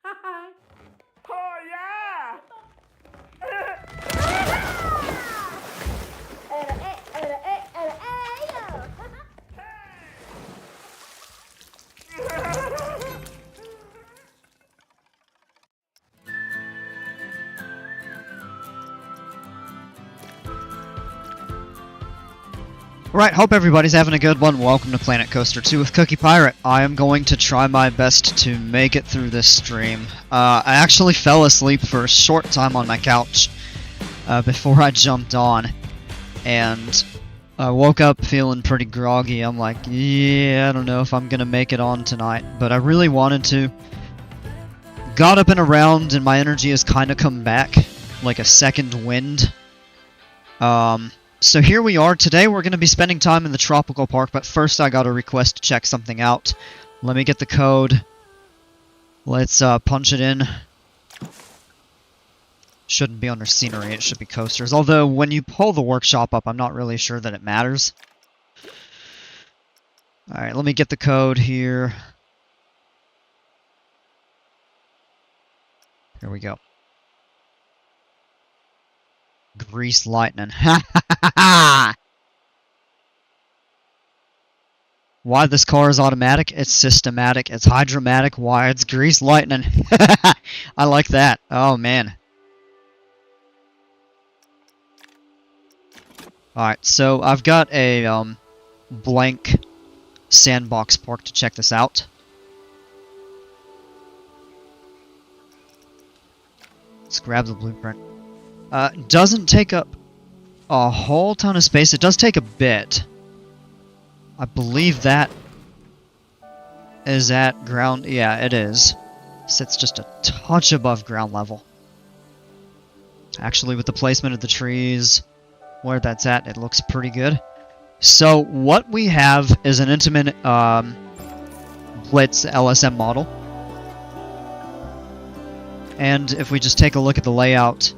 Oh yeah! Right, hope everybody's having a good one. Welcome to Planet Coaster 2 with Cookie Pirate. I am going to try my best to make it through this stream. I actually fell asleep for a short time on my couch before I jumped on. And I woke up feeling pretty groggy. I'm like, yeah, I don't know if I'm going to make it on tonight. But I really wanted to. Got up and around and my energy has kind of come back like a second wind. So here we are. Today we're going to be spending time in the Tropical Park, but first I got a request to check something out. Let me get the code. Let's punch it in. Shouldn't be under scenery, it should be coasters. Although when you pull the workshop up, I'm not really sure that it matters. Alright, let me get the code here. Here we go. Grease lightning. Ha ha ha ha! Why this car is automatic? It's systematic. It's hydromatic. Why it's grease lightning? I like that. Oh man. Alright, so I've got a blank sandbox park to check this out. Let's grab the blueprint. Doesn't take up a whole ton of space. It does take a bit. I believe that is at ground. Yeah, it is. Sits just a touch above ground level. Actually, with the placement of the trees, where that's at, it looks pretty good. So what we have is an Intamin Blitz LSM model. And if we just take a look at the layout,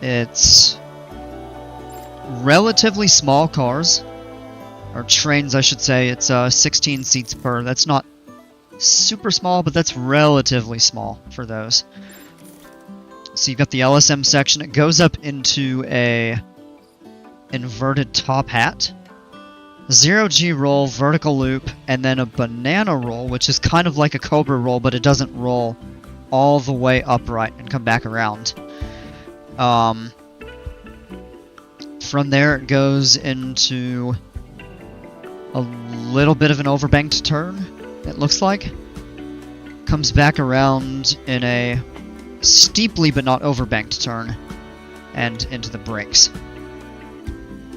it's relatively small cars, or trains I should say. It's 16 seats per. That's not super small, but that's relatively small for those. So you've got the LSM section. It goes up into a inverted top hat, 0G roll, vertical loop, and then a banana roll, which is kind of like a Cobra roll, but it doesn't roll all the way upright and come back around. From there it goes into a little bit of an overbanked turn, it looks like. Comes back around in a steeply but not overbanked turn, and into the brakes.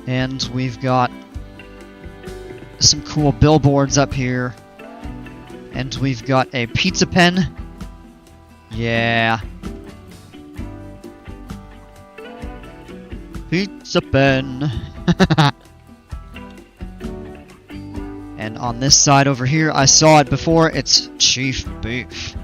And we've got some cool billboards up here, and we've got a pizza pen. Yeah. Pizza pen. And on this side over here, I saw it before, it's Chief Beef.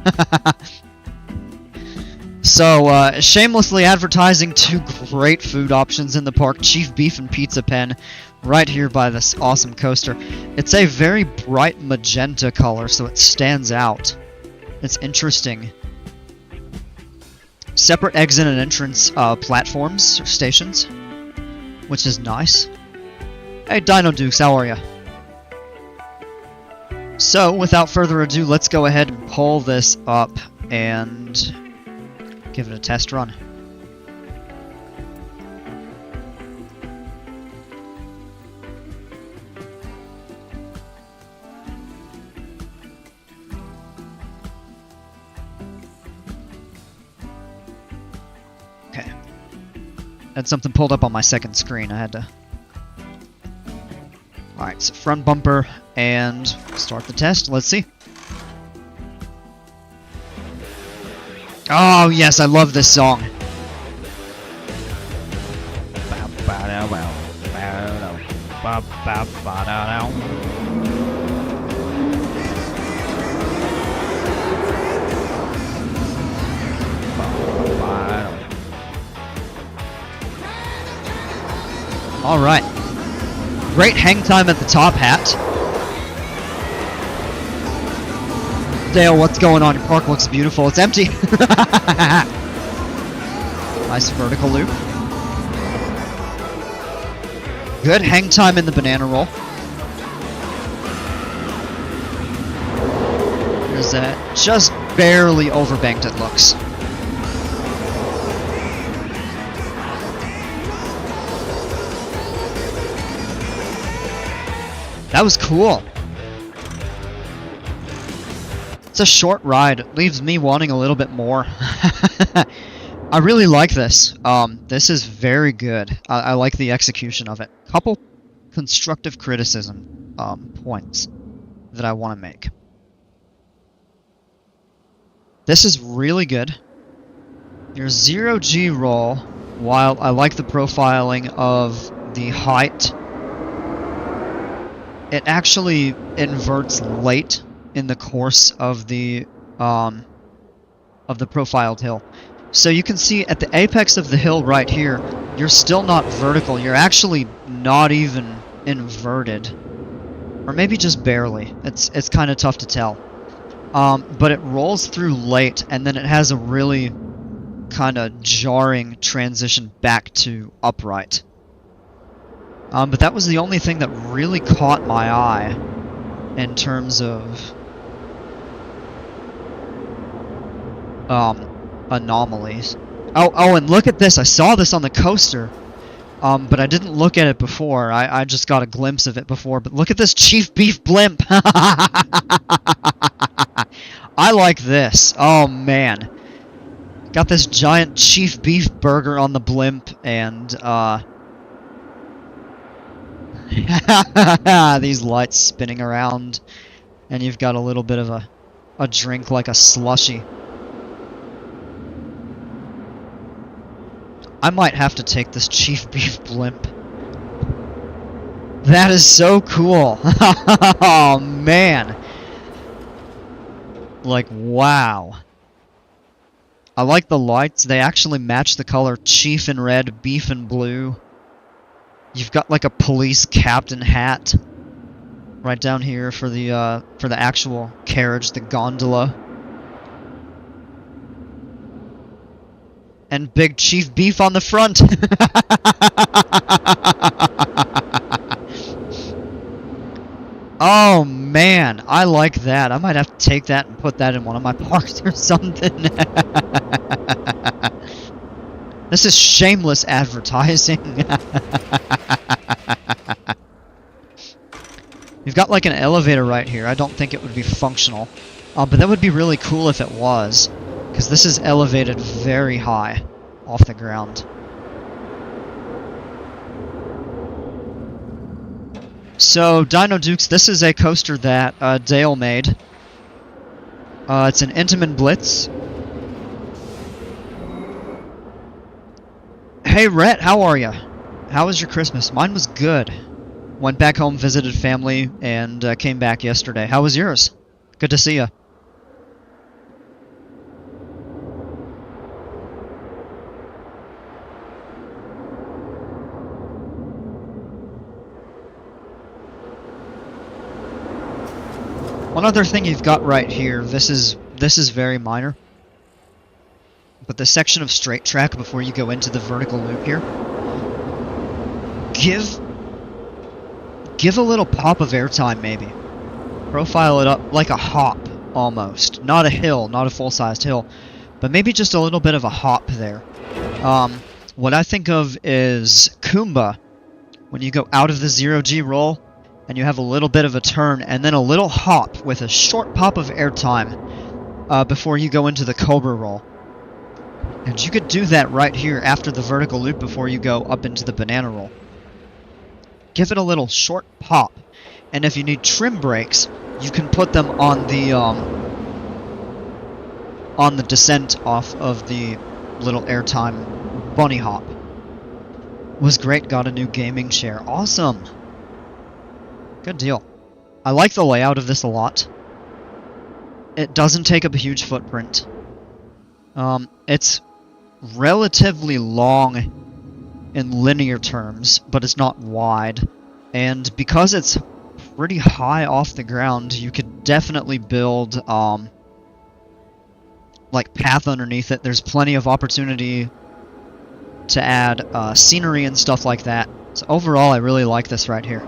So, shamelessly advertising two great food options in the park, Chief Beef and Pizza Pen, right here by this awesome coaster. It's a very bright magenta color, so it stands out. It's interesting. Separate exit and entrance platforms, or stations, which is nice. Hey Dino Dukes, how are ya? So, without further ado, let's go ahead and pull this up and give it a test run. Okay. Had something pulled up on my second screen. I had to... Alright, so front bumper, and start the test. Let's see. Oh, yes, I love this song. Alright. Great hang time at the top hat. Dale, what's going on? Your park looks beautiful. It's empty. Nice vertical loop. Good hang time in the banana roll. There's that. Just barely overbanked it looks. That was cool. It's a short ride. It leaves me wanting a little bit more. I really like this. This is very good. I like the execution of it. Couple constructive criticism points that I want to make. This is really good. Your 0G roll, while I like the profiling of the height, it actually inverts late in the course of the profiled hill. So you can see at the apex of the hill right here, you're still not vertical. You're actually not even inverted, or maybe just barely. It's kind of tough to tell. But it rolls through late, and then it has a really kind of jarring transition back to upright. But that was the only thing that really caught my eye in terms of anomalies. Oh, and look at this. I saw this on the coaster, but I didn't look at it before. I just got a glimpse of it before. But look at this Chief Beef Blimp. I like this. Oh, man. Got this giant Chief Beef burger on the blimp, and these lights spinning around, and you've got a little bit of a drink like a slushy. I might have to take this Chief Beef Blimp. That is so cool. Oh, man. Like, wow. I like the lights. They actually match the color Chief in red, Beef in blue. You've got like a police captain hat right down here for the actual carriage, the gondola. And big Chief Beef on the front. Oh man, I like that. I might have to take that and put that in one of my parks or something. This is shameless advertising. You've got like an elevator right here. I don't think it would be functional. But that would be really cool if it was, because this is elevated very high off the ground. So, Dino Dukes, this is a coaster that Dale made. It's an Intamin Blitz. Hey, Rhett, how are ya? How was your Christmas? Mine was good. Went back home, visited family, and came back yesterday. How was yours? Good to see ya. One other thing you've got right here, this is very minor, but the section of straight track before you go into the vertical loop here, give a little pop of airtime maybe. Profile it up like a hop almost. Not a hill, not a full-sized hill, but maybe just a little bit of a hop there. What I think of is Kumba, when you go out of the 0G roll, and you have a little bit of a turn, and then a little hop with a short pop of airtime before you go into the Cobra roll. And you could do that right here after the vertical loop before you go up into the banana roll. Give it a little short pop, and if you need trim brakes, you can put them on the descent off of the little airtime bunny hop. Was great, got a new gaming chair. Awesome! Good deal. I like the layout of this a lot. It doesn't take up a huge footprint. It's relatively long in linear terms, but it's not wide. And because it's pretty high off the ground, you could definitely build like path underneath it. There's plenty of opportunity to add scenery and stuff like that. So overall, I really like this right here.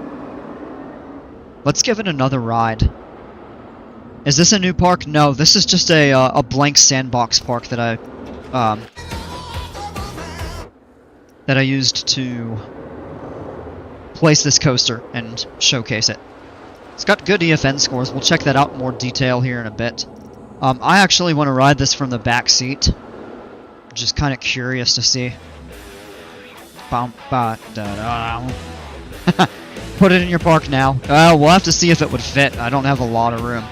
Let's give it another ride. Is this a new park? No, this is just a blank sandbox park that I used to place this coaster and showcase it. It's got good EFN scores. We'll check that out in more detail here in a bit. I actually want to ride this from the back seat. Just kind of curious to see. Put it in your park now. We'll have to see if it would fit. I don't have a lot of room.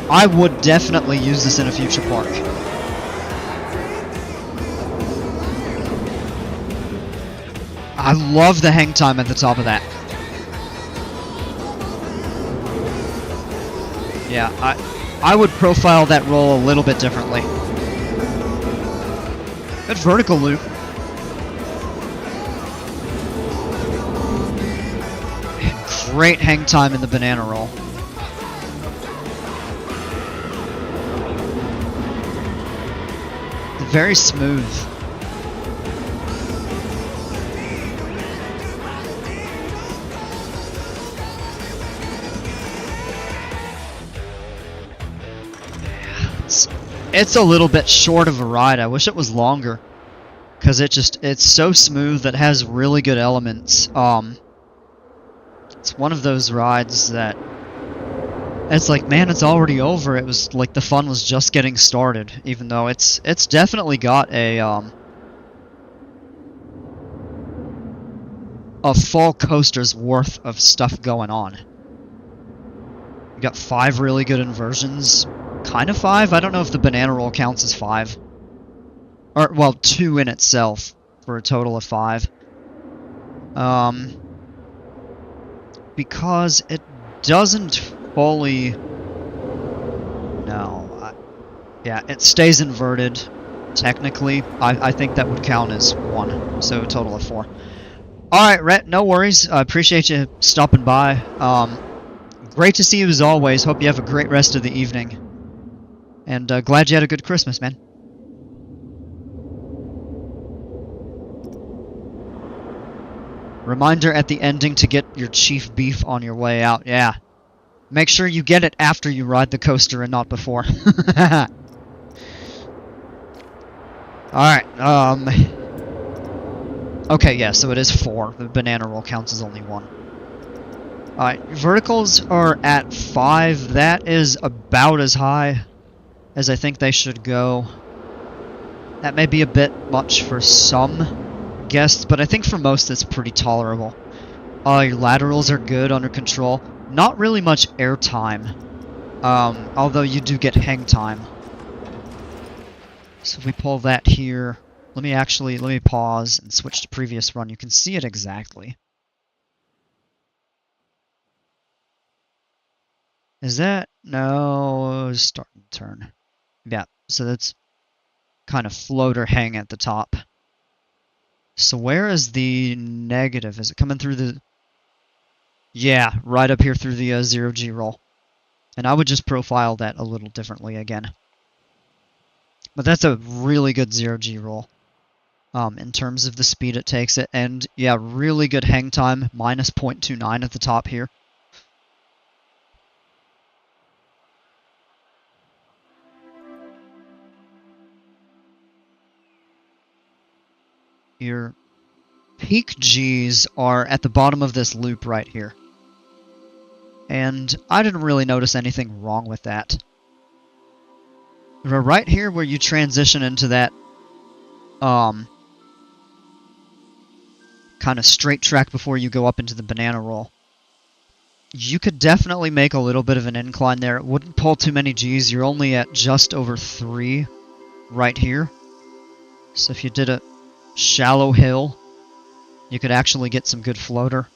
I would definitely use this in a future park. I love the hang time at the top of that. Yeah, I would profile that roll a little bit differently. Good vertical loop. Great hang time in the banana roll. Very smooth. It's a little bit short of a ride. I wish it was longer, because it's so smooth that it has really good elements. It's one of those rides that it's like, man, it's already over. It was like the fun was just getting started, even though it's definitely got a full coaster's worth of stuff going on. You got 5 really good inversions. Kind of 5. I don't know if the banana roll counts as 5. Or, well, 2 in itself for a total of 5. Because it doesn't fully... No. Yeah, it stays inverted. Technically, I think that would count as 1. So a total of 4. Alright, Rhett, no worries. I appreciate you stopping by. Great to see you as always. Hope you have a great rest of the evening. And glad you had a good Christmas, man. Reminder at the ending to get your chief beef on your way out. Yeah. Make sure you get it after you ride the coaster and not before. Alright, okay, yeah, so it is 4. The banana roll counts as only 1. Alright, verticals are at 5. That is about as high as I think they should go. That may be a bit much for some guests, but I think for most it's pretty tolerable. Your laterals are good, under control. Not really much air time, although you do get hang time. So if we pull that here, let me pause and switch to previous run. You can see it exactly. Is that? No, start and turn. Yeah, so that's kind of floater hang at the top. So where is the negative? Is it coming through the... Yeah, right up here through the 0G roll. And I would just profile that a little differently again. But that's a really good 0G roll. In terms of the speed it takes it. And yeah, really good hang time, minus 0.29 at the top here. Your peak Gs are at the bottom of this loop right here. And I didn't really notice anything wrong with that. Right here where you transition into that kind of straight track before you go up into the banana roll. You could definitely make a little bit of an incline there. It wouldn't pull too many Gs. You're only at just over 3 right here. So if you did a shallow hill, you could actually get some good floater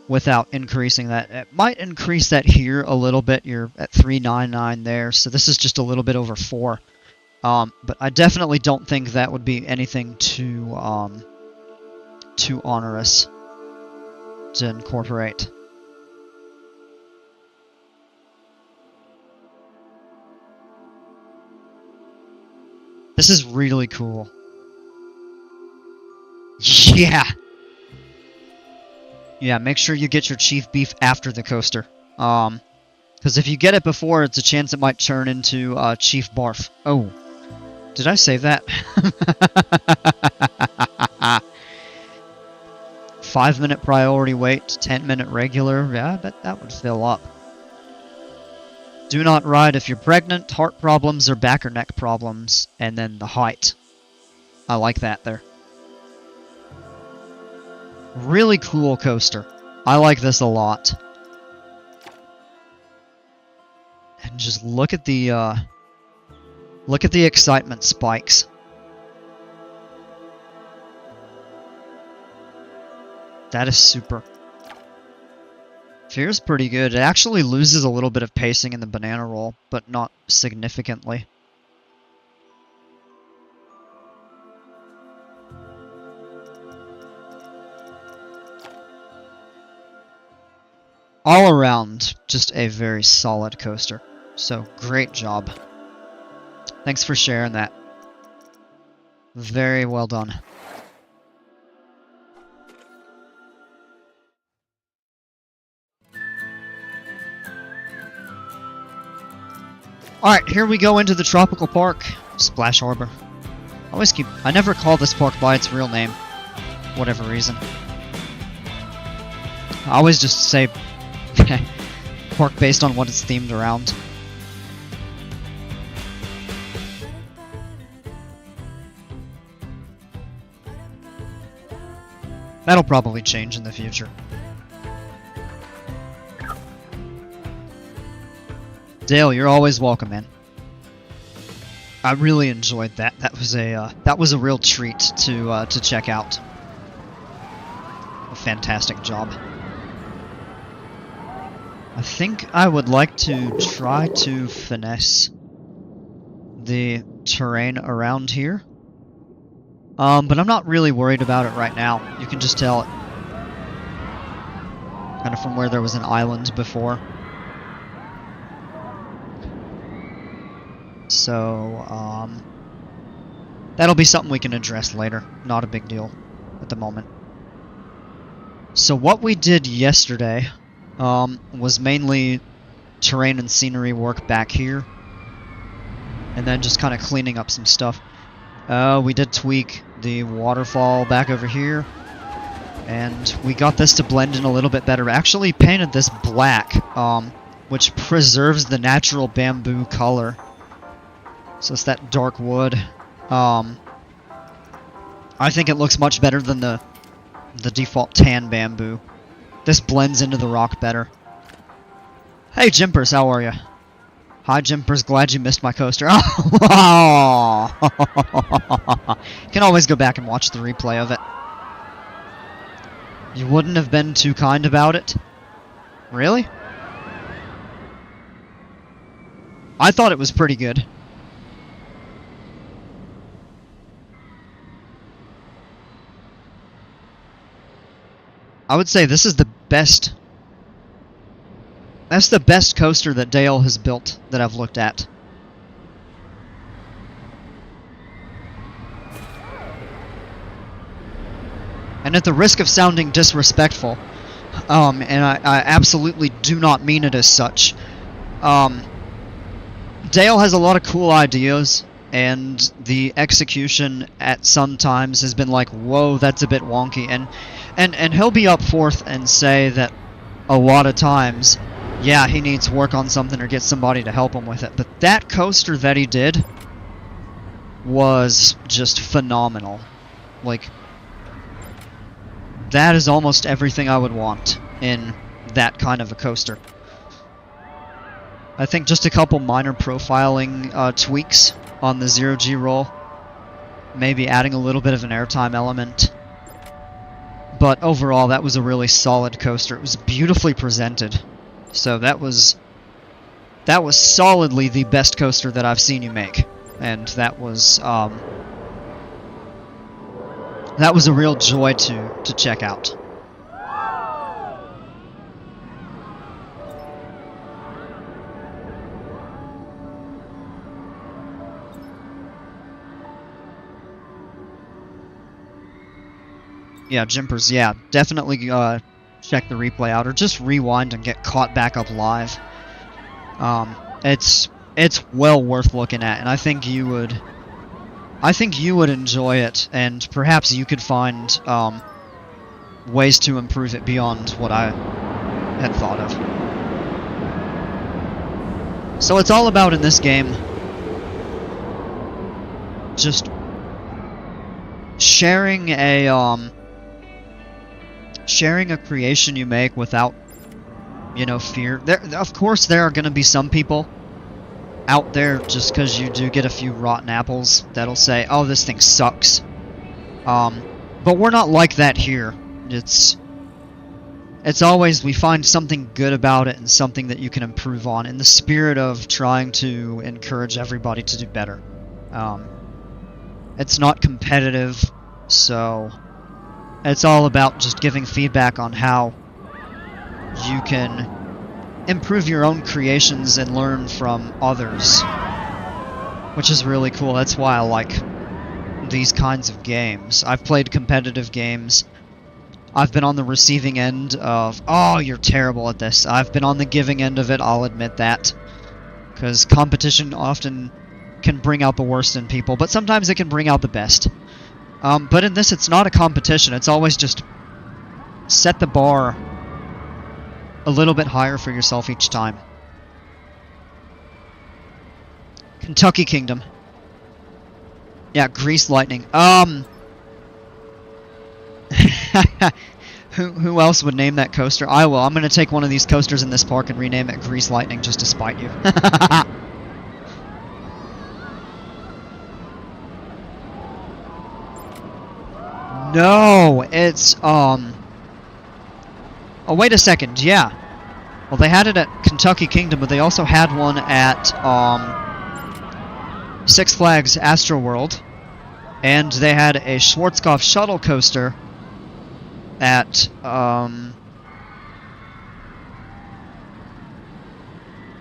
without increasing that. It might increase that here a little bit. You're at 399 there, so this is just a little bit over 4. But I definitely don't think that would be anything too onerous to incorporate. This is really cool. Yeah! Yeah, make sure you get your Chief Beef after the coaster. Because if you get it before, it's a chance it might turn into Chief Barf. Oh. Did I save that? 5-minute priority wait, 10-minute regular. Yeah, I bet that would fill up. Do not ride if you're pregnant, heart problems, or back or neck problems. And then the height. I like that there. Really cool coaster. I like this a lot. And just look at the excitement spikes. That is super. Fear's pretty good. It actually loses a little bit of pacing in the banana roll, but not significantly. All around, just a very solid coaster. So, great job. Thanks for sharing that. Very well done. Alright, here we go into the tropical park. Splash Harbor. I never call this park by its real name. Whatever reason. I always just say park based on what it's themed around. That'll probably change in the future. Dale, you're always welcome, man. I really enjoyed that. That was a real treat to check out. A fantastic job. I think I would like to try to finesse the terrain around here. But I'm not really worried about it right now. You can just tell it kind of from where there was an island before. So, that'll be something we can address later. Not a big deal at the moment. So what we did yesterday was mainly terrain and scenery work back here. And then just kind of cleaning up some stuff. We did tweak the waterfall back over here. And we got this to blend in a little bit better. Actually painted this black, which preserves the natural bamboo color. So it's that dark wood. I think it looks much better than the default tan bamboo. This blends into the rock better. Hey Jimpers, how are you? Hi Jimpers, glad you missed my coaster. Oh! Can always go back and watch the replay of it. You wouldn't have been too kind about it? Really? I thought it was pretty good. I would say this is the best. That's the best coaster that Dale has built that I've looked at. And at the risk of sounding disrespectful, and I absolutely do not mean it as such, Dale has a lot of cool ideas, and the execution at some times has been like, whoa, that's a bit wonky, and he'll be up forth and say that a lot of times, yeah, he needs work on something or get somebody to help him with it. But that coaster that he did was just phenomenal. Like, that is almost everything I would want in that kind of a coaster. I think just a couple minor profiling tweaks on the 0G roll. Maybe adding a little bit of an airtime element. But overall, that was a really solid coaster. It was beautifully presented. So that was solidly the best coaster that I've seen you make. And that was a real joy to check out. Yeah, Jimpers, yeah. Definitely check the replay out, or just rewind and get caught back up live. It's well worth looking at, and I think you would enjoy it, and perhaps you could find ways to improve it beyond what I had thought of. So it's all about in this game just sharing a creation you make without, you know, fear. Of course there are going to be some people out there, just because you do get a few rotten apples, that'll say, oh, this thing sucks. But we're not like that here. It's always, we find something good about it and something that you can improve on in the spirit of trying to encourage everybody to do better. It's not competitive, so it's all about just giving feedback on how you can improve your own creations and learn from others, which is really cool. That's why I like these kinds of games. I've played competitive games. I've been on the receiving end of, oh, you're terrible at this. I've been on the giving end of it, I'll admit that. Because competition often can bring out the worst in people, but sometimes it can bring out the best. But in this, it's not a competition. It's always just set the bar a little bit higher for yourself each time. Kentucky Kingdom. Yeah, Grease Lightning. Who else would name that coaster? I will. I'm going to take one of these coasters in this park and rename it Grease Lightning just to spite you. No, it's, oh, wait a second, yeah. Well, they had it at Kentucky Kingdom, but they also had one at, Six Flags Astroworld. And they had a Schwarzkopf shuttle coaster at,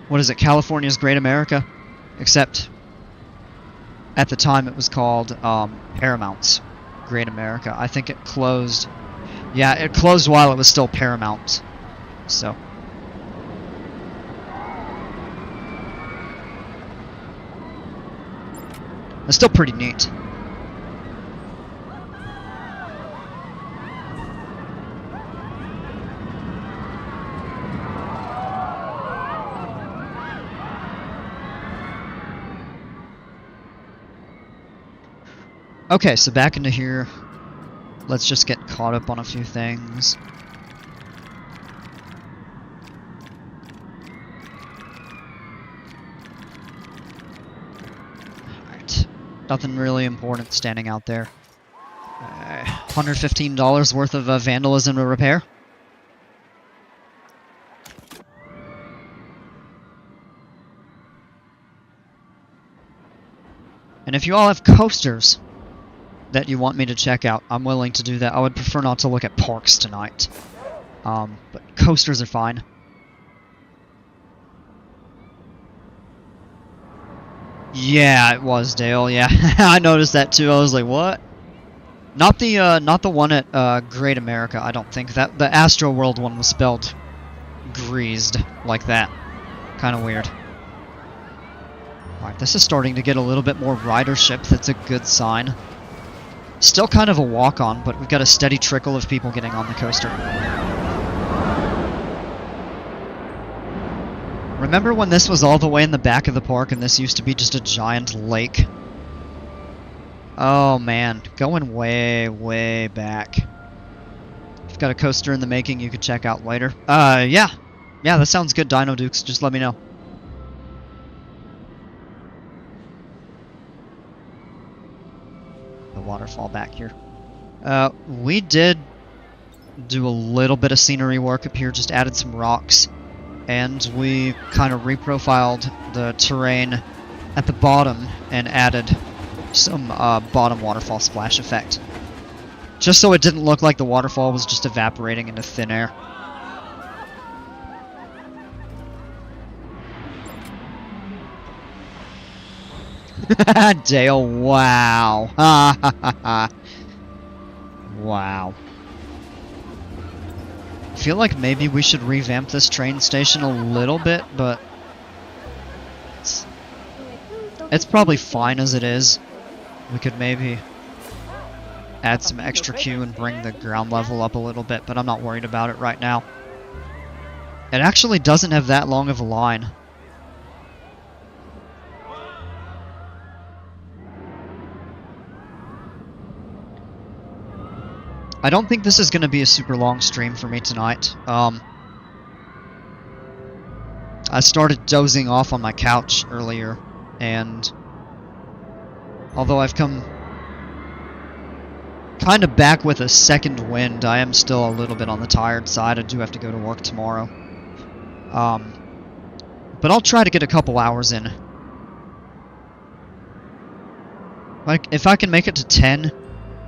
what is it, California's Great America? Except, at the time it was called, Paramount's Great America. I think it closed. Yeah, it closed while it was still Paramount. So. It's still pretty neat. Okay, so back into here. Let's just get caught up on a few things. Alright. Nothing really important standing out there. $115 worth of vandalism to repair. And if you all have coasters that you want me to check out, I'm willing to do that. I would prefer not to look at parks tonight. But coasters are fine. Yeah, it was Dale, yeah. I noticed that too. I was like, what? Not the one at Great America, I don't think. That the Astroworld one was spelled greased like that. Kind of weird. Alright, this is starting to get a little bit more ridership. That's a good sign. Still kind of a walk-on, but we've got a steady trickle of people getting on the coaster. Remember when this was all the way in the back of the park and this used to be just a giant lake? Oh man, going way, way back. I've got a coaster in the making you could check out later. Yeah. Yeah, that sounds good, Dino Dukes. Just let me know. Waterfall back here. We did do a little bit of scenery work up here, just added some rocks, and we kind of reprofiled the terrain at the bottom and added some bottom waterfall splash effect. Just so it didn't look like the waterfall was just evaporating into thin air. Dale, wow. Wow. I feel like maybe we should revamp this train station a little bit, but it's probably fine as it is. We could maybe add some extra queue and bring the ground level up a little bit, but I'm not worried about it right now. It actually doesn't have that long of a line. I don't think this is going to be a super long stream for me tonight. I started dozing off on my couch earlier, and although I've come kind of back with a second wind, I am still a little bit on the tired side. I do have to go to work tomorrow. But I'll try to get a couple hours in. Like, if I can make it to 10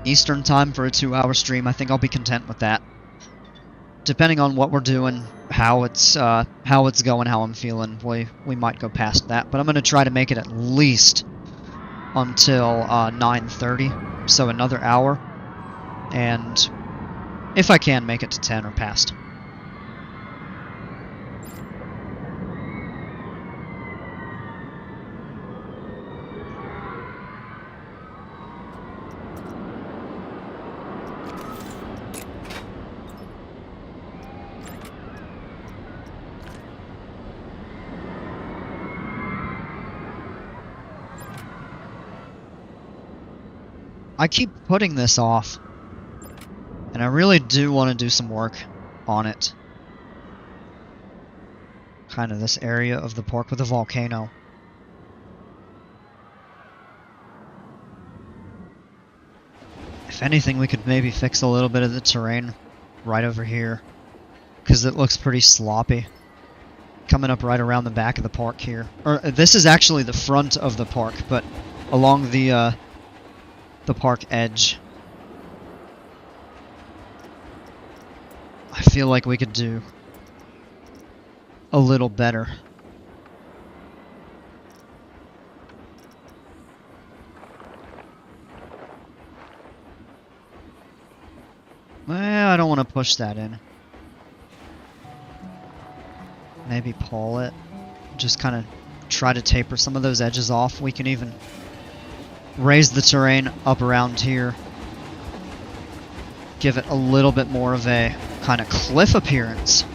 Eastern time for a 2-hour stream, I think I'll be content with that. Depending on what we're doing, how it's going, how I'm feeling, we might go past that. But I'm gonna try to make it at least until 9:30, so another hour. And if I can, make it to 10 or past. I keep putting this off, and I really do want to do some work on it. Kind of this area of the park with the volcano. If anything, we could maybe fix a little bit of the terrain right over here, because it looks pretty sloppy. Coming up right around the back of the park here. Or this is actually the front of the park, but along the park edge. I feel like we could do a little better. Well, I don't want to push that in. Maybe pull it. Just kind of try to taper some of those edges off. We can even raise the terrain up around here. Give it a little bit more of a kind of cliff appearance.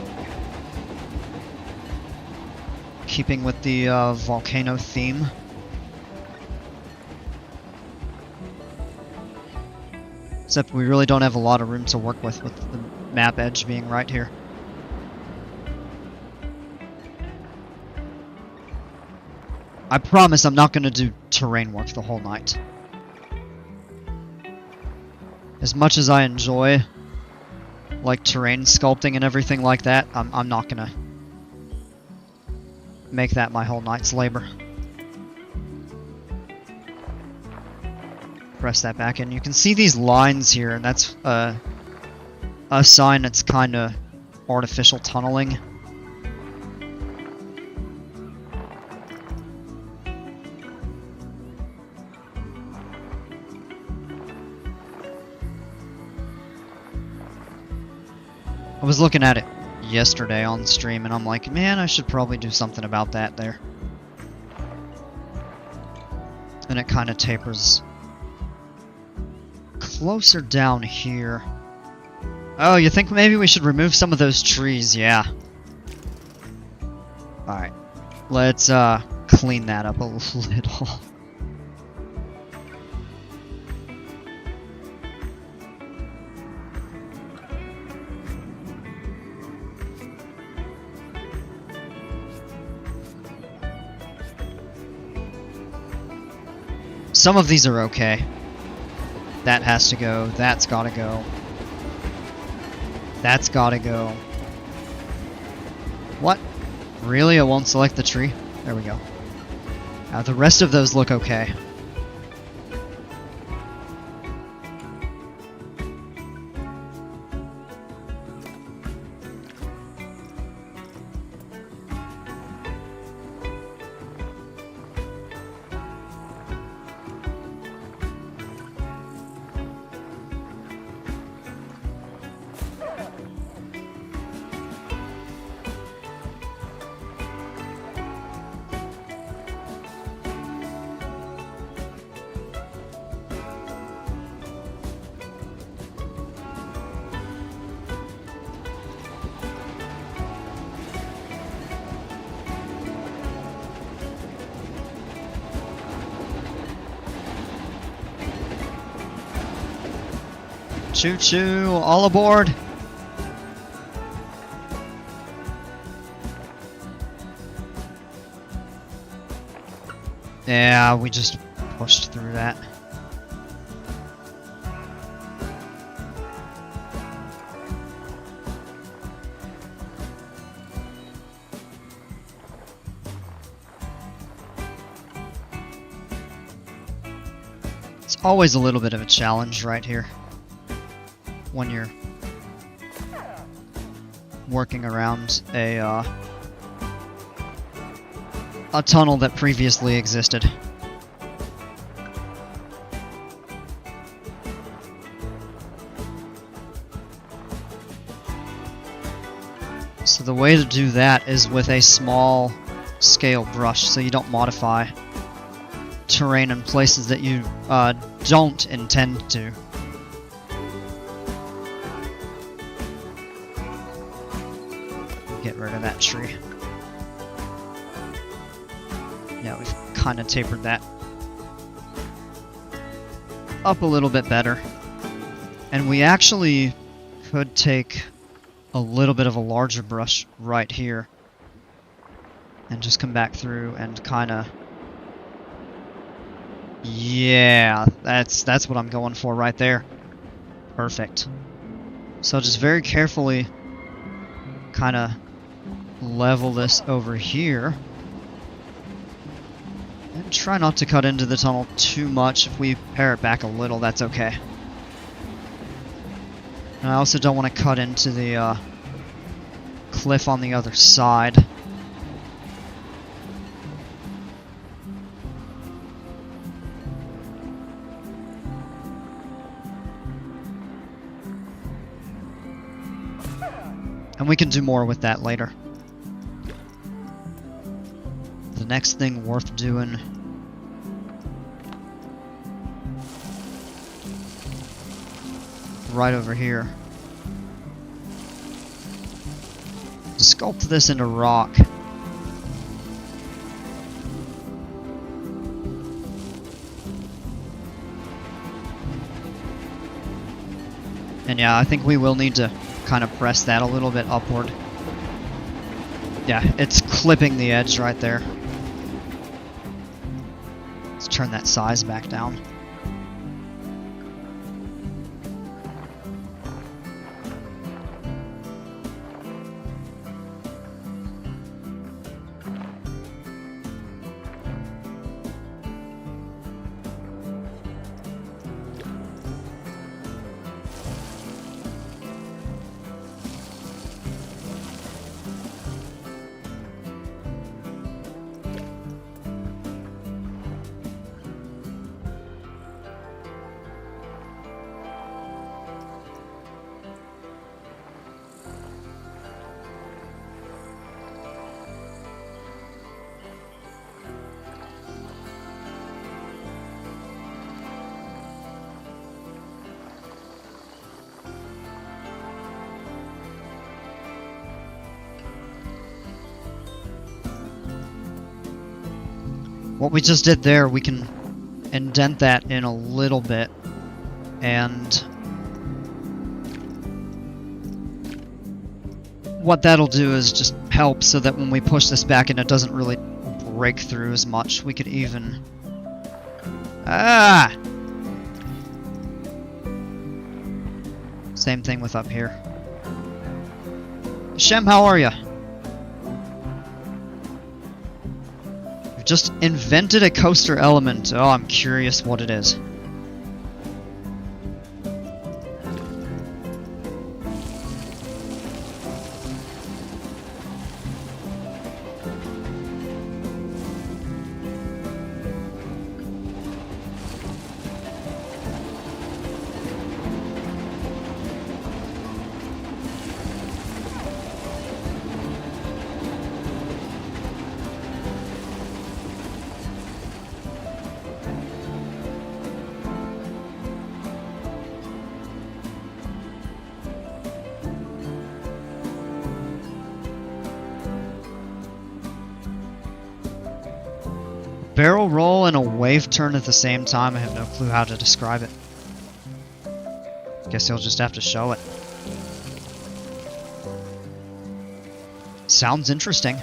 Keeping with the volcano theme. Except we really don't have a lot of room to work with the map edge being right here. I promise I'm not going to do terrain work the whole night. As much as I enjoy like terrain sculpting and everything like that, I'm not going to make that my whole night's labor. Press that back in. You can see these lines here, and that's a sign that's kind of artificial tunneling. I was looking at it yesterday on stream, and I'm like, man, I should probably do something about that there. And it kind of tapers closer down here. Oh, you think maybe we should remove some of those trees? Yeah. Alright. Let's clean that up a little. Some of these are okay. That has to go. That's gotta go. That's gotta go. What? Really? It won't select the tree? There we go. Now the rest of those look okay. Choo choo, all aboard! Yeah, we just pushed through that. It's always a little bit of a challenge right here when you're working around a tunnel that previously existed. So the way to do that is with a small scale brush, so you don't modify terrain in places that you don't intend to. Get rid of that tree. Yeah, we've kind of tapered that up a little bit better. And we actually could take a little bit of a larger brush right here and just come back through and kind of... Yeah, that's what I'm going for right there. Perfect. So just very carefully kind of level this over here. And try not to cut into the tunnel too much. If we pare it back a little, that's okay. And I also don't want to cut into the cliff on the other side. And we can do more with that later. The next thing worth doing right over here. Sculpt this into rock. And yeah, I think we will need to kind of press that a little bit upward. Yeah, it's clipping the edge right there. Let's turn that size back down. What we just did there, we can indent that in a little bit, and what that'll do is just help so that when we push this back in, it doesn't really break through as much. We could even... Ah! Same thing with up here. Shem, how are ya? We've just invented a coaster element. Oh, I'm curious what it is. Barrel roll and a wave turn at the same time. I have no clue how to describe it. Guess he'll just have to show it. Sounds interesting.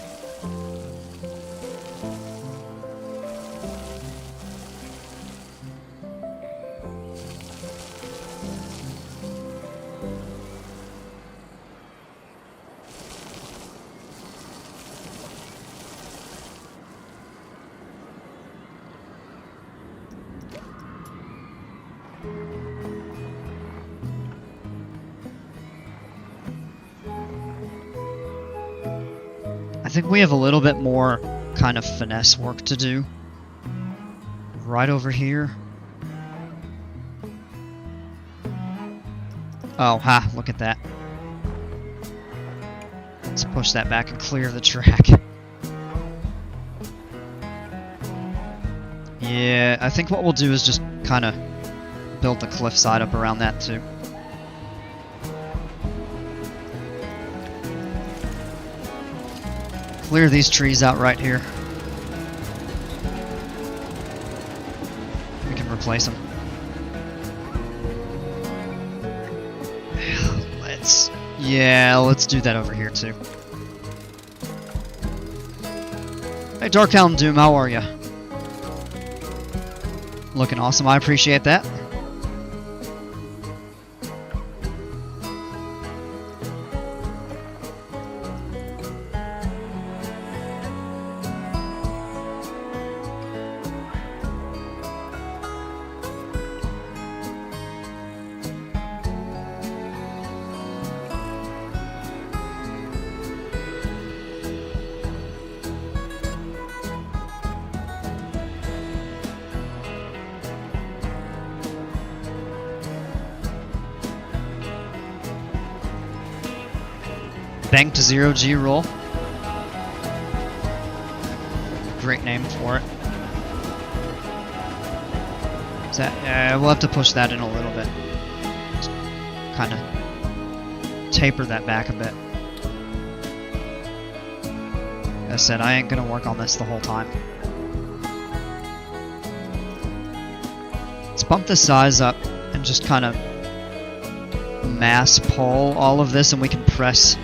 I think we have a little bit more kind of finesse work to do. Right over here. Oh, ha, look at that. Let's push that back and clear the track. Yeah, I think what we'll do is just kind of build the cliffside up around that too. Clear these trees out right here. We can replace them. Let's do that over here too. Hey Darkhound Doom, how are ya? Looking awesome, I appreciate that. Bank to Zero G roll. Great name for it. Is that, we'll have to push that in a little bit. Just kind of taper that back a bit. As I said, I ain't gonna work on this the whole time. Let's bump the size up and just kind of mass pull all of this, and we can press.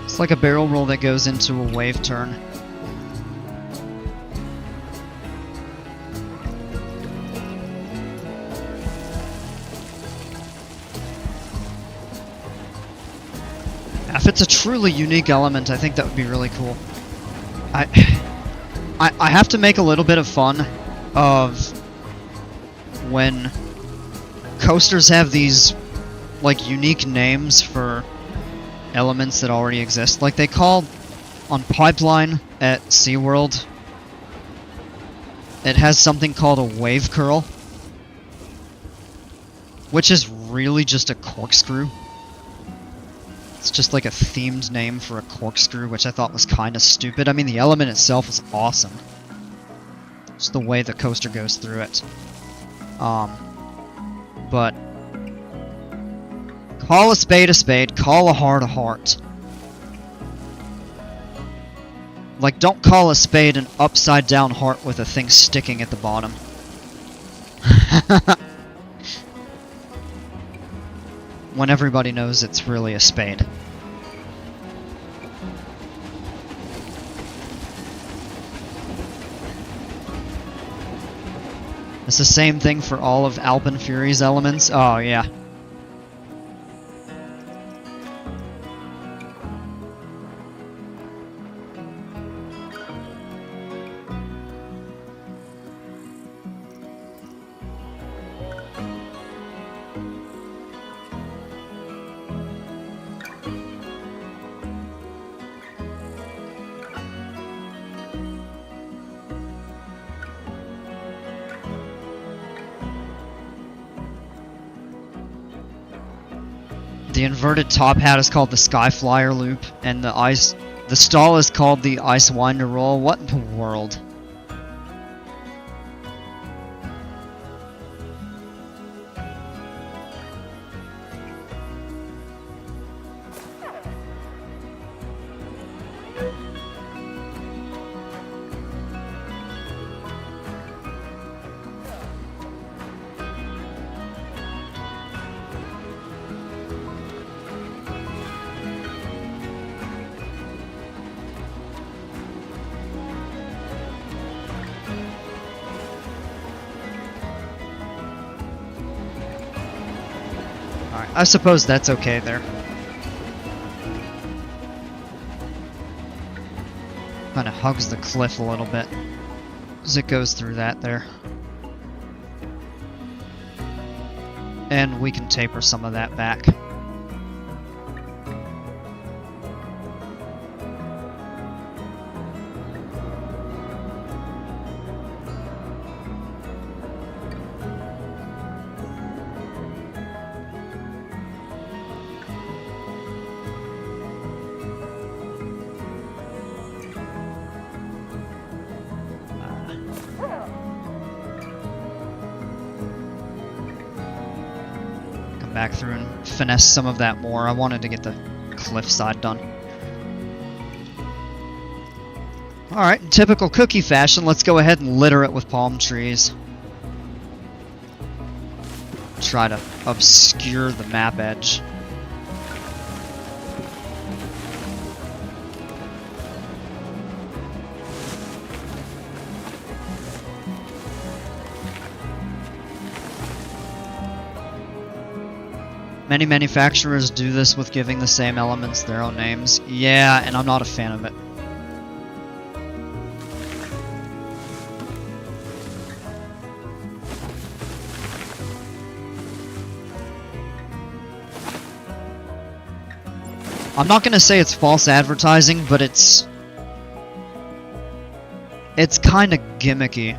It's like a barrel roll that goes into a wave turn. If it's a truly unique element, I think that would be really cool. I have to make a little bit of fun of when coasters have these like unique names for elements that already exist. Like they call on Pipeline at SeaWorld, it has something called a wave curl, which is really just a corkscrew. It's just like a themed name for a corkscrew, which I thought was kind of stupid. I mean, the element itself is awesome. Just the way the coaster goes through it. But call a spade, call a heart a heart. Like, don't call a spade an upside down heart with a thing sticking at the bottom. when everybody knows it's really a spade. It's the same thing for all of Alpenfury's elements. Oh, yeah. The inverted top hat is called the Skyflyer loop, and the stall is called the Ice Winder roll. What in the world? Alright, I suppose that's okay there. Kinda hugs the cliff a little bit as it goes through that there. And we can taper some of that back. Back through and finesse some of that more. I wanted to get the cliff side done. Alright, in typical Cookie fashion, let's go ahead and litter it with palm trees. Try to obscure the map edge. Many manufacturers do this with giving the same elements their own names. Yeah, and I'm not a fan of it. I'm not gonna say it's false advertising, but it's kinda gimmicky.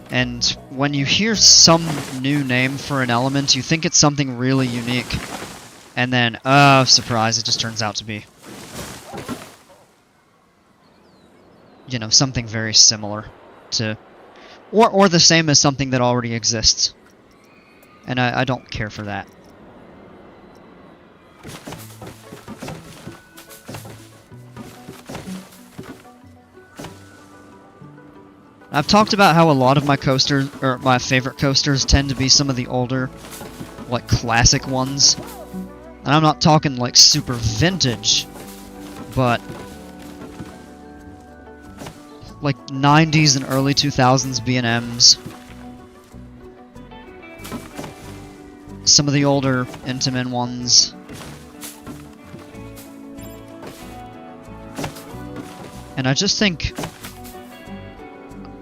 And when you hear some new name for an element, you think it's something really unique. And then, surprise, it just turns out to be, you know, something very similar to, or the same as something that already exists. And I don't care for that. I've talked about how a lot of my coasters, or my favorite coasters, tend to be some of the older, like, classic ones. And I'm not talking, like, super vintage, but like 90s and early 2000s B&Ms. Some of the older Intamin ones. And I just think...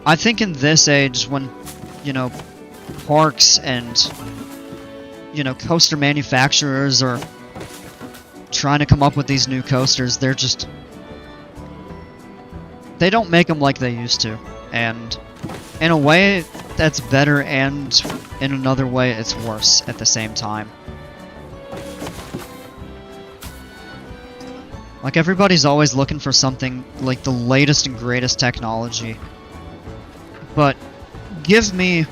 I think in this age, when, you know, parks and, you know, coaster manufacturers are trying to come up with these new coasters, they're just... they don't make them like they used to. And in a way, that's better, and in another way, it's worse at the same time. Like, everybody's always looking for something like the latest and greatest technology. But give me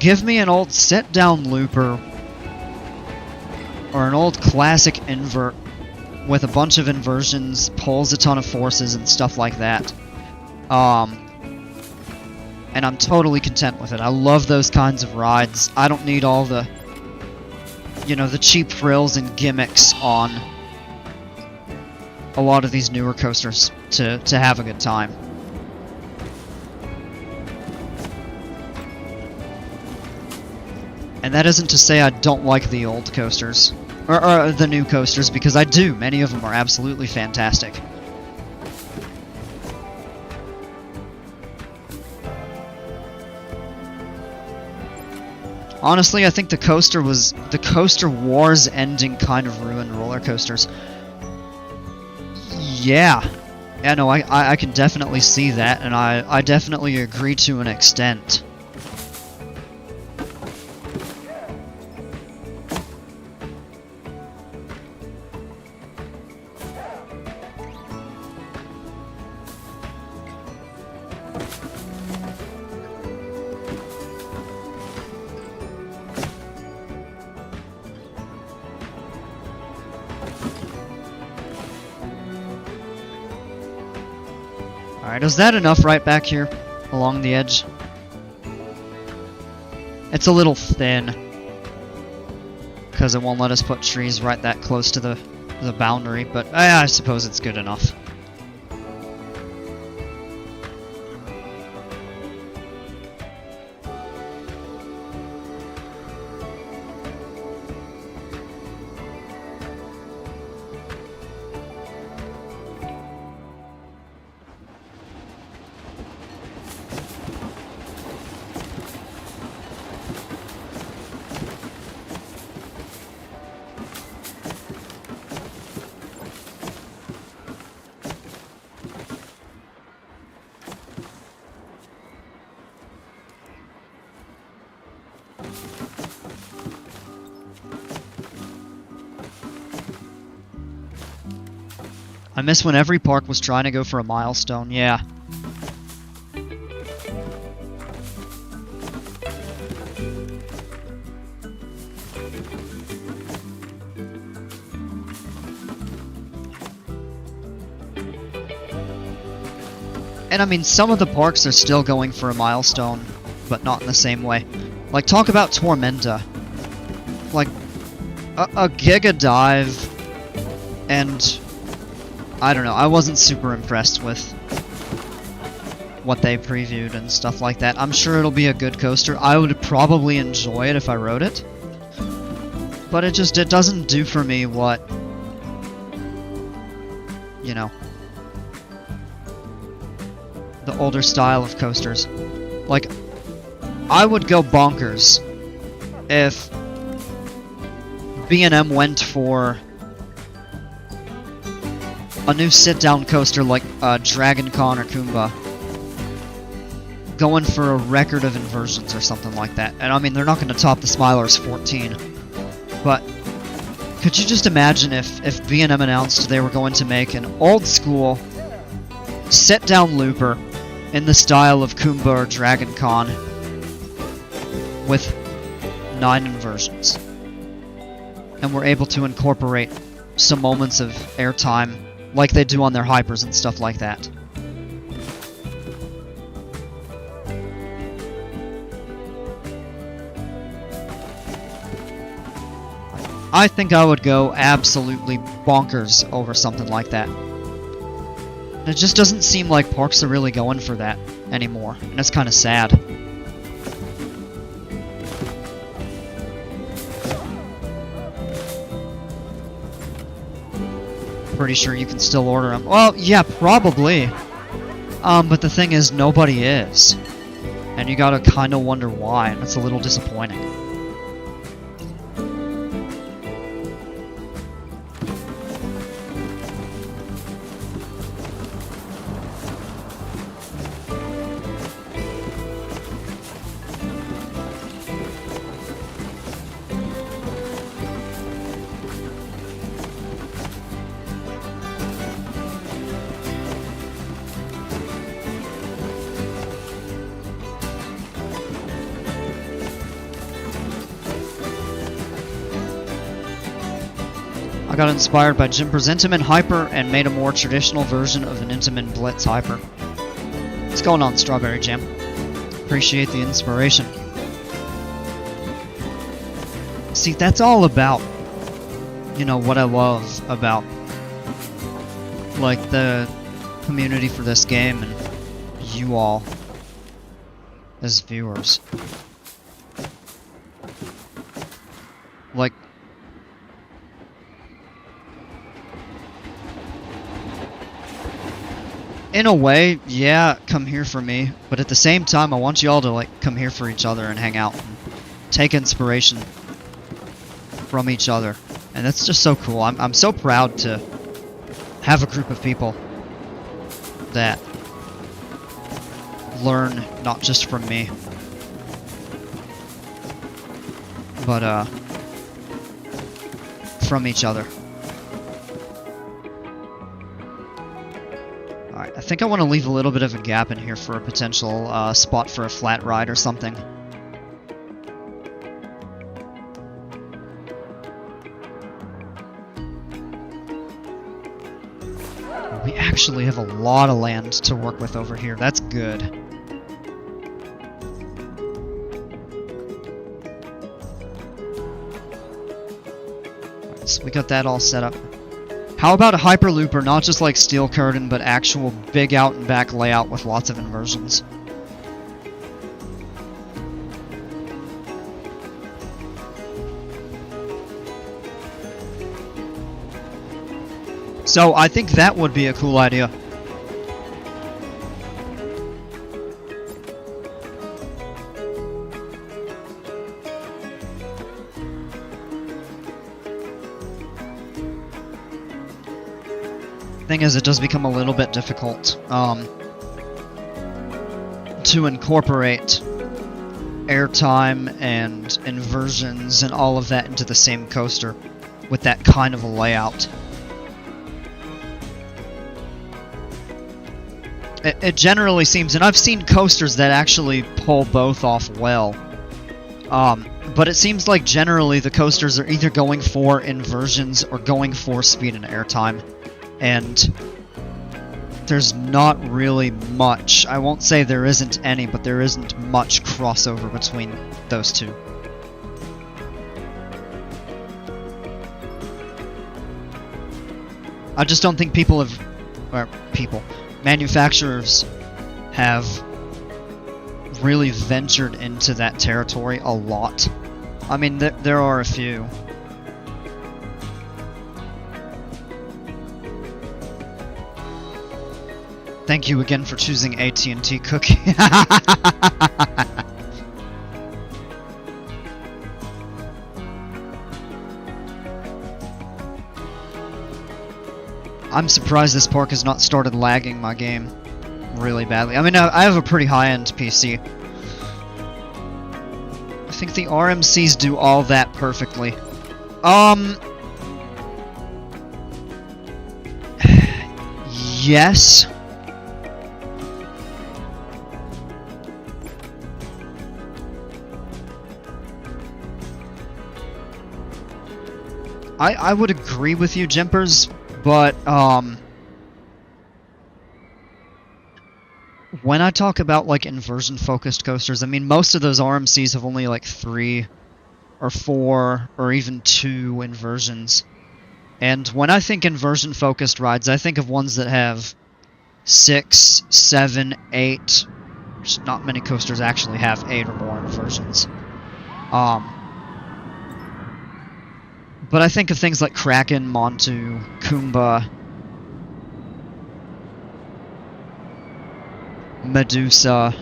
an old sit-down looper or an old classic invert with a bunch of inversions, pulls a ton of forces and stuff like that. And I'm totally content with it. I love those kinds of rides. I don't need all the you know, the cheap frills and gimmicks on a lot of these newer coasters to have a good time. And that isn't to say I don't like the old coasters, or the new coasters, because I do. Many of them are absolutely fantastic. Honestly, I think the Coaster Wars ending kind of ruined roller coasters. Yeah. Yeah, no, I can definitely see that, and I definitely agree to an extent. Alright, is that enough right back here along the edge? It's a little thin, because it won't let us put trees right that close to the boundary, but I suppose it's good enough. I miss when every park was trying to go for a milestone, yeah. And I mean, some of the parks are still going for a milestone, but not in the same way. Like, talk about Tormenta. Like, a Giga Dive, and I don't know, I wasn't super impressed with what they previewed and stuff like that. I'm sure it'll be a good coaster. I would probably enjoy it if I rode it. But it doesn't do for me what, you know, the older style of coasters. Like, I would go bonkers if B&M went for a new sit-down coaster like Dragon Con or Kumba, going for a record of inversions or something like that. And I mean, they're not going to top the Smilers 14, but could you just imagine if B&M announced they were going to make an old-school sit-down looper in the style of Kumba or Dragon Con with 9 inversions, and we're able to incorporate some moments of airtime like they do on their hypers and stuff like that. I think I would go absolutely bonkers over something like that. It just doesn't seem like parks are really going for that anymore, and it's kind of sad. Pretty sure you can still order them. Well, yeah, probably. But the thing is, nobody is. And you gotta kind of wonder why, and it's a little disappointing. I got inspired by Jimper's Intamin Hyper and made a more traditional version of an Intamin Blitz Hyper. What's going on, Strawberry Jam? Appreciate the inspiration. See, that's all about, you know, what I love about, like, the community for this game and you all as viewers. Like, in a way, yeah, come here for me, but at the same time, I want you all to, like, come here for each other and hang out and take inspiration from each other. And that's just so cool. I'm so proud to have a group of people that learn not just from me, but from each other. Alright, I think I want to leave a little bit of a gap in here for a potential spot for a flat ride or something. We actually have a lot of land to work with over here. That's good. Alright, so we got that all set up. How about a Hyperlooper, not just like Steel Curtain, but actual big out and back layout with lots of inversions? So I think that would be a cool idea. Thing is, it does become a little bit difficult to incorporate airtime and inversions and all of that into the same coaster with that kind of a layout. It generally seems, and I've seen coasters that actually pull both off well, but it seems like generally the coasters are either going for inversions or going for speed and airtime, and there's not really much. I won't say there isn't any, but there isn't much crossover between those two. I just don't think manufacturers have really ventured into that territory a lot. I mean, there are a few. Thank you again for choosing AT&T Cookie. I'm surprised this park has not started lagging my game really badly. I mean, I have a pretty high-end PC. I think the RMCs do all that perfectly. Yes. I would agree with you, Jimpers, but, when I talk about, like, inversion-focused coasters, I mean, most of those RMCs have only, like, 3 or 4 or even 2 inversions. And when I think inversion-focused rides, I think of ones that have 6, 7, 8. Not many coasters actually have 8 or more inversions. But I think of things like Kraken, Montu, Kumba, Medusa.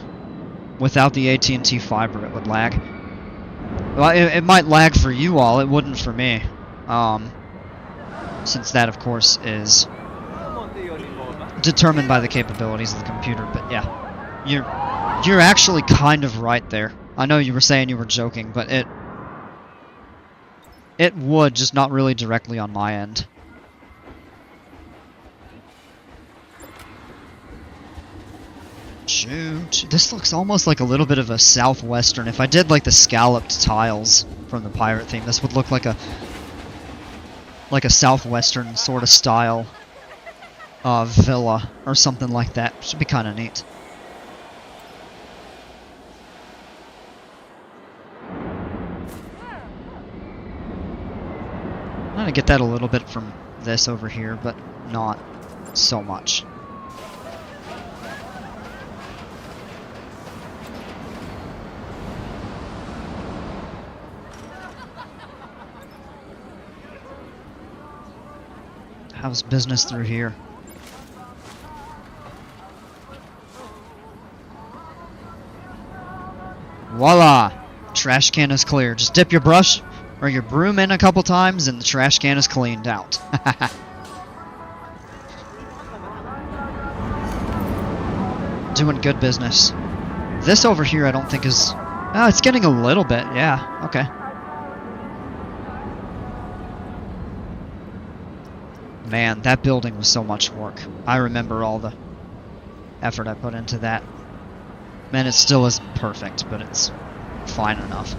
Without the AT&T fiber, it would lag. Well, it might lag for you all, it wouldn't for me. Since that, of course, is determined by the capabilities of the computer. But yeah, you're actually kind of right there. I know you were saying you were joking, but it would, just not really directly on my end. Shoot. This looks almost like a little bit of a southwestern. If I did like the scalloped tiles from the pirate theme, this would look like a southwestern sort of style villa or something like that. Should be kind of neat. kind of get that a little bit from this over here, but not so much. How's business through here? Voila! Trash can is clear. Just dip your brush or your broom in a couple times and the trash can is cleaned out. Doing good business. This over here I don't think is... Oh, it's getting a little bit. Yeah, okay. Man, that building was so much work. I remember all the effort I put into that. Man, it still isn't perfect, but it's fine enough.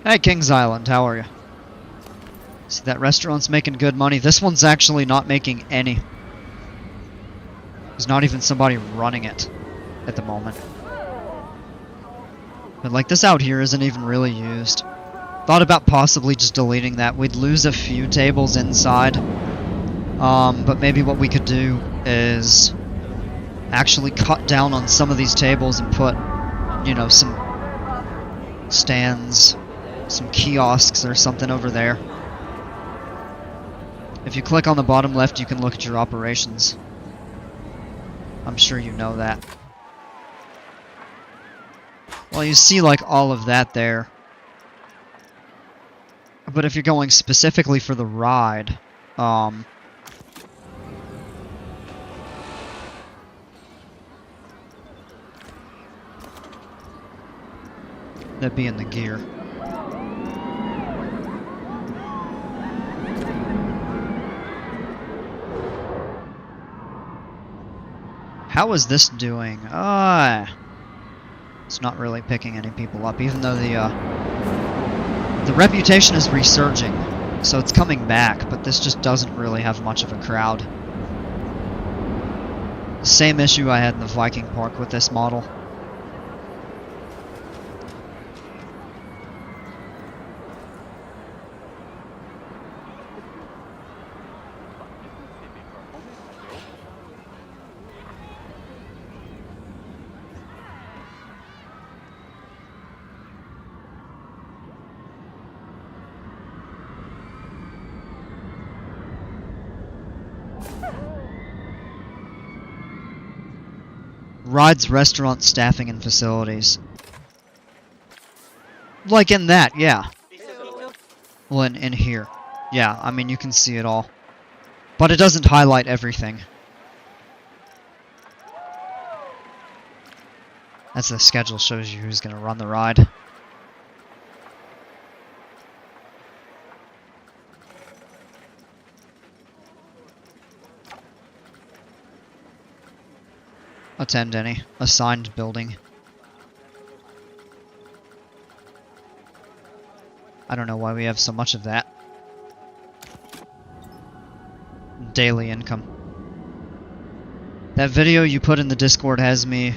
Hey, Kings Island, how are you? See, that restaurant's making good money. This one's actually not making any. There's not even somebody running it at the moment. But like this out here isn't even really used. Thought about possibly just deleting that. We'd lose a few tables inside. But maybe what we could do is actually cut down on some of these tables and put, you know, some stands, some kiosks or something over there. If you click on the bottom left, you can look at your operations. I'm sure you know that. Well, you see like all of that there. But if you're going specifically for the ride, that'd be in the gear. How is this doing? It's not really picking any people up, even though the reputation is resurging, so it's coming back, but this just doesn't really have much of a crowd. Same issue I had in the Viking Park with this model. Rides, restaurant, staffing, and facilities. Like in that, yeah. Well, in here. Yeah, I mean, you can see it all. But it doesn't highlight everything. That's the schedule, shows you who's going to run the ride. Attend any. Assigned building. I don't know why we have so much of that. Daily income. That video you put in the Discord has me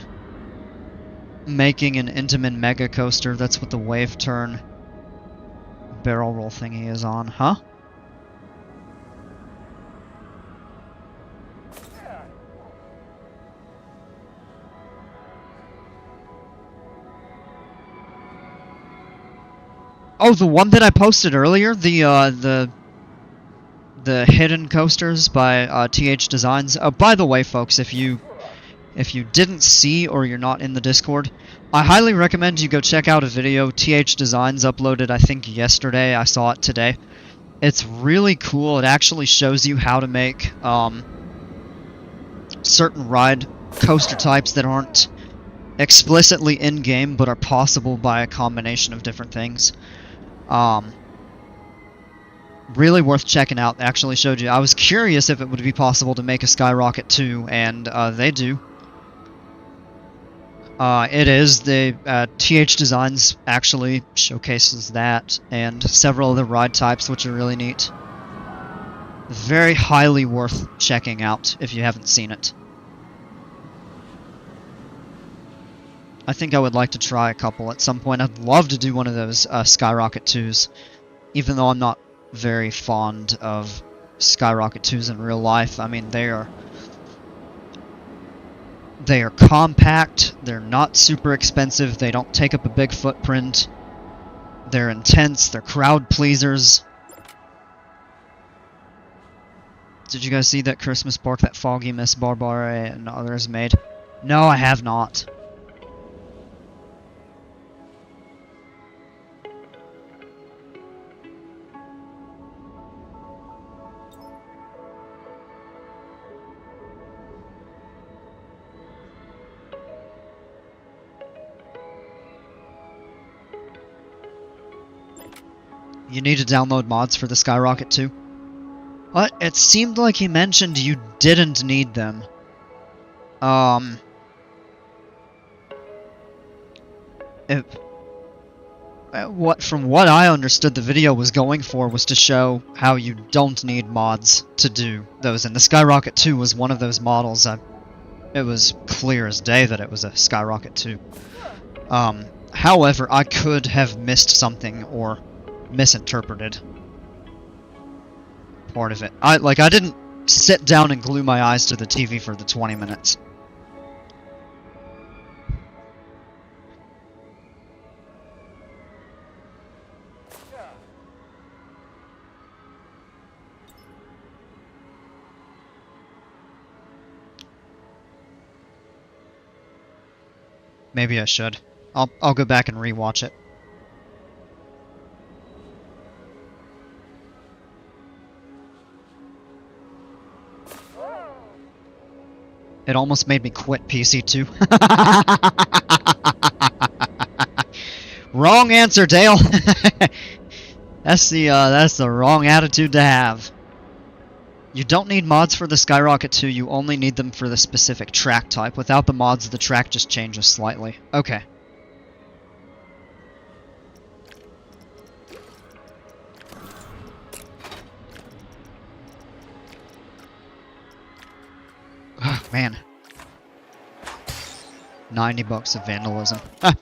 making an Intamin Mega Coaster. That's what the wave turn barrel roll thingy is on, huh? Oh, the one that I posted earlier, the hidden coasters by TH Designs. By the way, folks, if you didn't see or you're not in the Discord, I highly recommend you go check out a video TH Designs uploaded, I think yesterday. I saw it today. It's really cool. It actually shows you how to make certain ride coaster types that aren't explicitly in-game but are possible by a combination of different things. Really worth checking out. They actually showed you. I was curious if it would be possible to make a Skyrocket 2, and they do. It is. The TH Designs actually showcases that, and several other ride types, which are really neat. Very highly worth checking out if you haven't seen it. I think I would like to try a couple at some point. I'd love to do one of those Skyrocket 2s, even though I'm not very fond of Skyrocket 2s in real life. I mean, they are compact, they're not super expensive, they don't take up a big footprint, they're intense, they're crowd pleasers. Did you guys see that Christmas Park that Foggy Miss Barbara and others made? No, I have not. You need to download mods for the Skyrocket 2? What? It seemed like he mentioned you didn't need them. From what I understood the video was going for was to show how you don't need mods to do those, and the Skyrocket 2 was one of those models. It was clear as day that it was a Skyrocket 2. However, I could have missed something or misinterpreted part of it. I didn't sit down and glue my eyes to the TV for the 20 minutes. Maybe I should. I'll go back and rewatch it. It almost made me quit PC2. Wrong answer, Dale. That's the wrong attitude to have. You don't need mods for the Skyrocket 2, you only need them for the specific track type. Without the mods, the track just changes slightly. Okay. Oh, man. $90 of vandalism. Ah.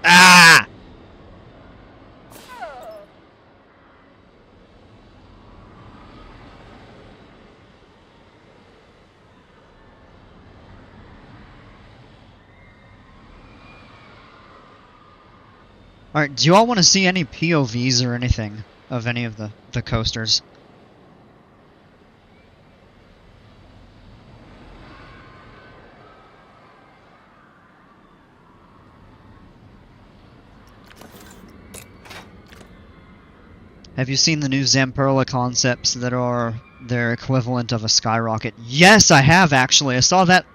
Ah! Alright, do you all want to see any POVs or anything of any of the coasters? Have you seen the new Zamperla concepts that are their equivalent of a Skyrocket? Yes, I have actually. I saw that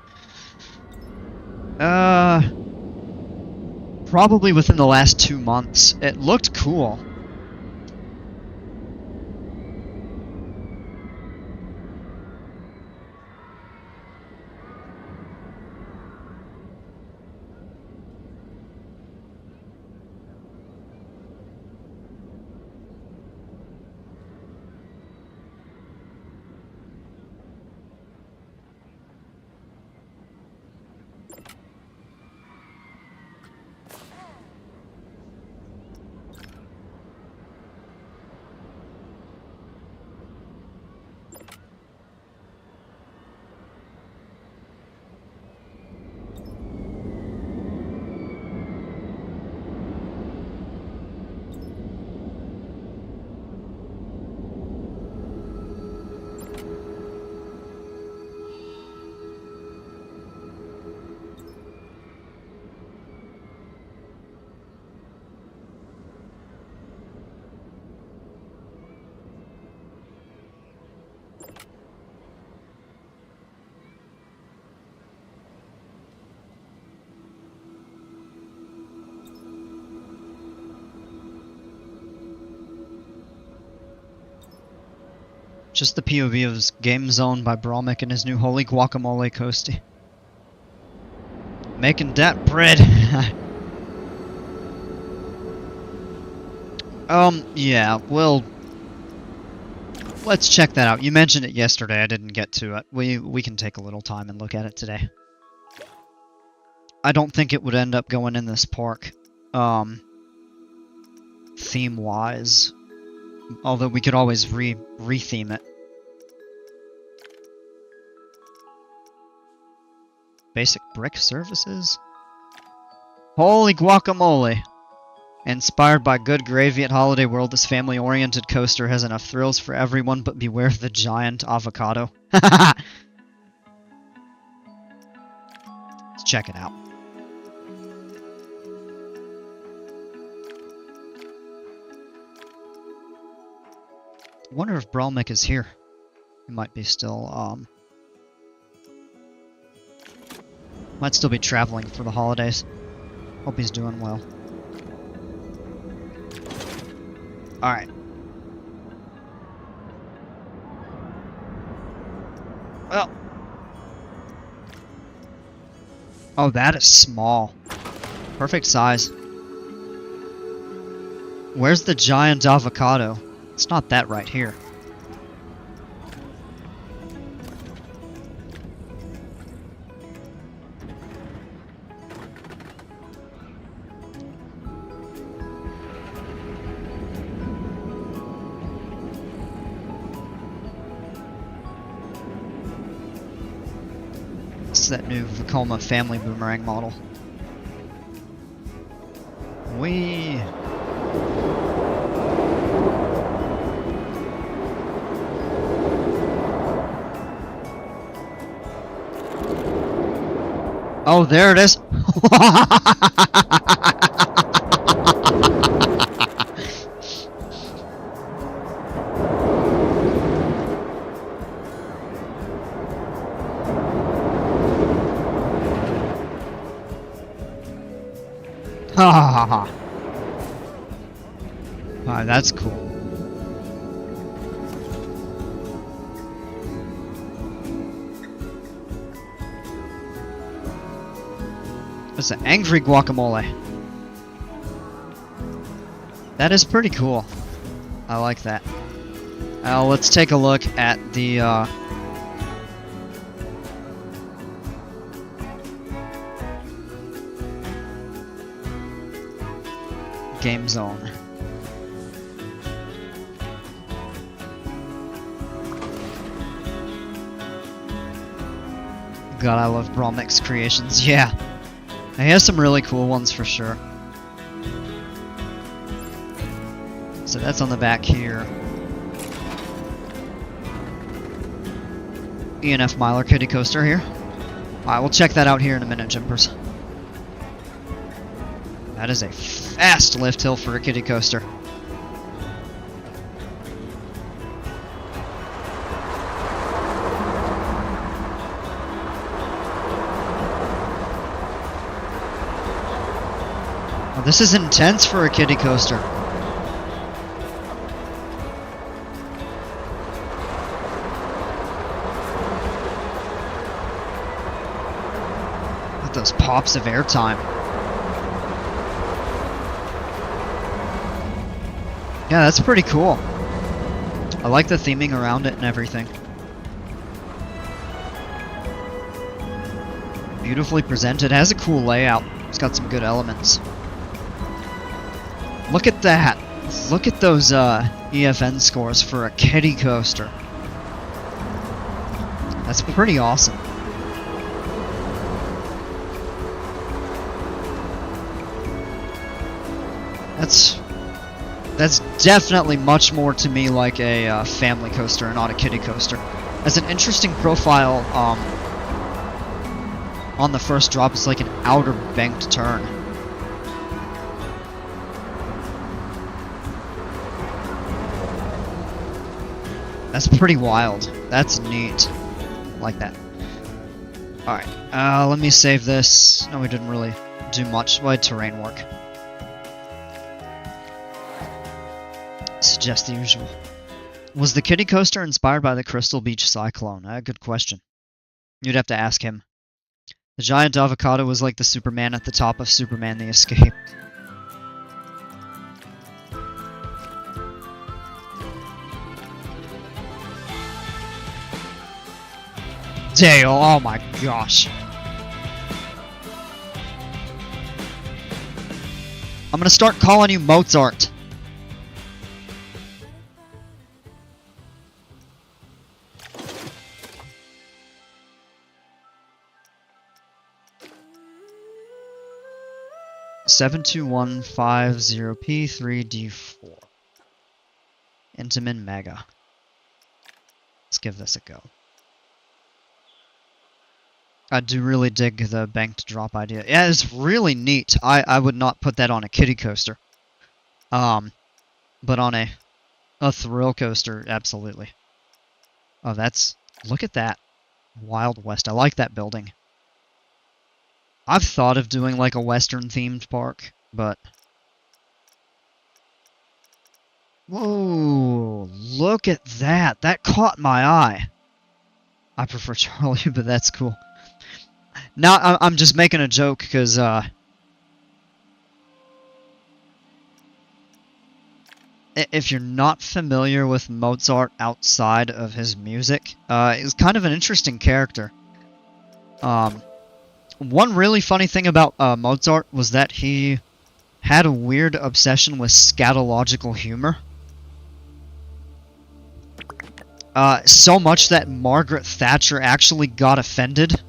probably within the last 2 months. It looked cool. Just the POV of his Game Zone by Bromik and his new Holy Guacamole Coasty. Making that bread. Yeah, well, let's check that out. You mentioned it yesterday, I didn't get to it. We can take a little time and look at it today. I don't think it would end up going in this park, theme-wise. Although we could always re-theme it. Basic brick services? Holy guacamole! Inspired by good gravy at Holiday World, this family-oriented coaster has enough thrills for everyone, but beware of the giant avocado. Let's check it out. I wonder if Bromik is here. He might be still, might still be traveling for the holidays. Hope he's doing well. Alright. Well. Oh, that is small. Perfect size. Where's the giant avocado? It's not that right here. It's that new Vekoma family boomerang model. Whee! Oh, there it is. Ha ha ha ha. Alright, that's cool. It's an angry guacamole. That is pretty cool. I like that. Let's take a look at the Game Zone. God, I love Bromik's creations. Yeah. He has some really cool ones for sure. So that's on the back here. ENF Miler Kiddie Coaster here. Alright, we'll check that out here in a minute, Jumpers. That is a fast lift hill for a kiddie coaster. Oh, this is intense for a kiddie coaster. Look at those pops of airtime. Yeah, that's pretty cool. I like the theming around it and everything. Beautifully presented. It has a cool layout. It's got some good elements. Look at that. Look at those EFN scores for a kiddie coaster. That's pretty awesome. That's definitely much more to me like a family coaster and not a kiddie coaster. As an interesting profile, on the first drop, it's like an outer banked turn. That's pretty wild. That's neat. Like that. Alright, let me save this. No, we didn't really do much. Well, terrain work. It's just the usual. Was the kiddie coaster inspired by the Crystal Beach Cyclone? Good question. You'd have to ask him. The giant avocado was like the Superman at the top of Superman the Escape. Dale, oh my gosh. I'm gonna start calling you Mozart. (72150P3D4) Intamin Mega. Let's give this a go. I do really dig the banked drop idea. Yeah, it's really neat. I would not put that on a kiddie coaster. But on a thrill coaster, absolutely. Oh, look at that. Wild West. I like that building. I've thought of doing like a Western themed park, but... Whoa, look at that. That caught my eye. I prefer Charlie, but that's cool. Now, I'm just making a joke, because, if you're not familiar with Mozart outside of his music, he's kind of an interesting character. One really funny thing about Mozart was that he had a weird obsession with scatological humor. So much that Margaret Thatcher actually got offended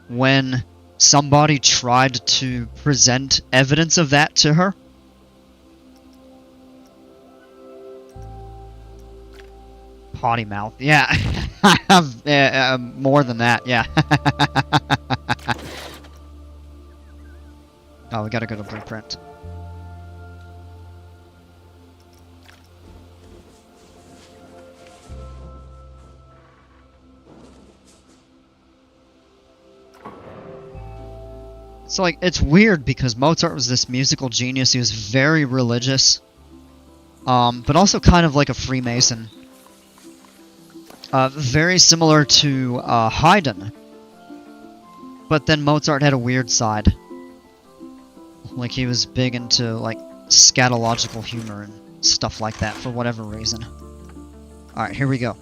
when somebody tried to present evidence of that to her. Potty mouth. Yeah. I have more than that, yeah. Oh, we gotta go to Blueprint. So, like, it's weird because Mozart was this musical genius. He was very religious. But also kind of like a Freemason. Very similar to Haydn. But then Mozart had a weird side. Like, he was big into, like, scatological humor and stuff like that for whatever reason. Alright, here we go.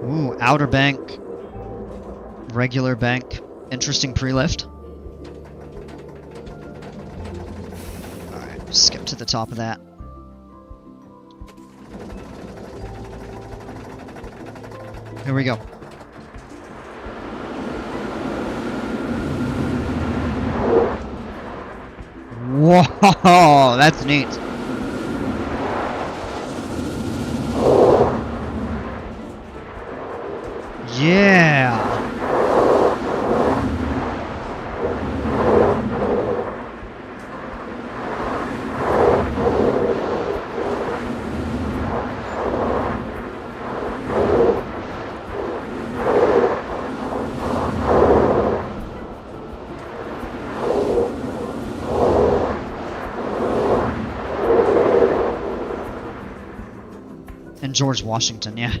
Ooh, Outer Bank. Regular bank. Interesting pre-lift. Alright, skip to the top of that. Here we go. Whoa, that's neat. Yeah. And George Washington, yeah.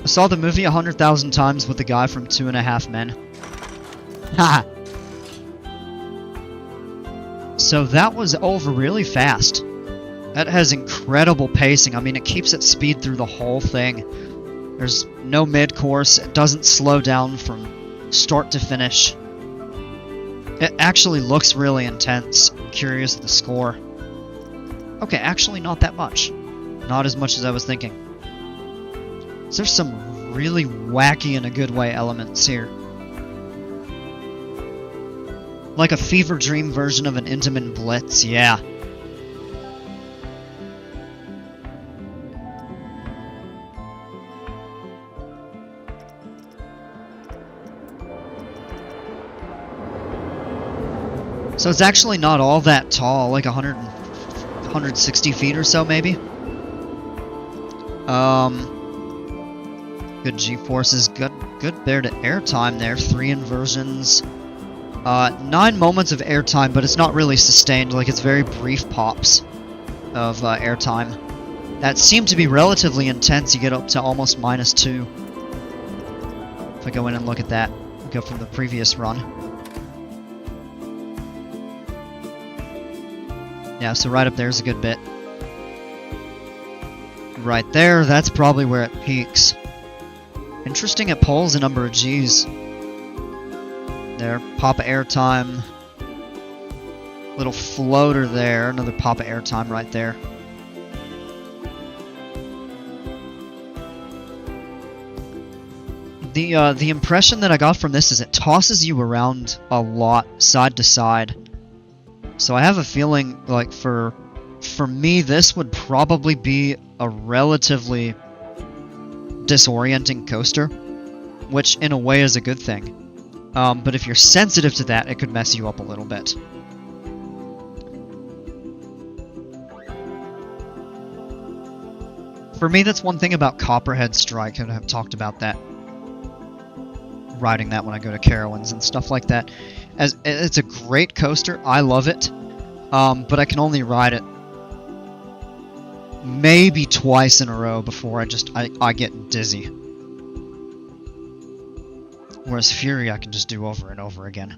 I saw the movie 100,000 times with the guy from 2.5 Men. Haha. So that was over really fast. That has incredible pacing. I mean, it keeps its speed through the whole thing. There's no mid-course. It doesn't slow down from start to finish. It actually looks really intense. I'm curious of the score. Okay, actually not that much. Not as much as I was thinking. So there's some really wacky in a good way elements here. Like a fever dream version of an Intamin Blitz, yeah. So it's actually not all that tall, like 160 feet or so, maybe. Good G-forces, good there to airtime there. 3 inversions. 9 moments of airtime, but it's not really sustained. Like, it's very brief pops of airtime. That seemed to be relatively intense. You get up to almost -2. If I go in and look at that, we go from the previous run. Yeah, so right up there is a good bit. Right there, that's probably where it peaks. Interesting, it pulls a number of Gs. There, pop of airtime. Little floater there, another pop of airtime right there. The impression that I got from this is it tosses you around a lot, side to side. So I have a feeling like for me this would probably be a relatively disorienting coaster, which in a way is a good thing. But if you're sensitive to that, it could mess you up a little bit. For me, that's one thing about Copperhead Strike, and I've talked about that. Riding that when I go to Carowinds and stuff like that. As it's a great coaster, I love it, but I can only ride it maybe twice in a row before I get dizzy. Whereas Fury I can just do over and over again.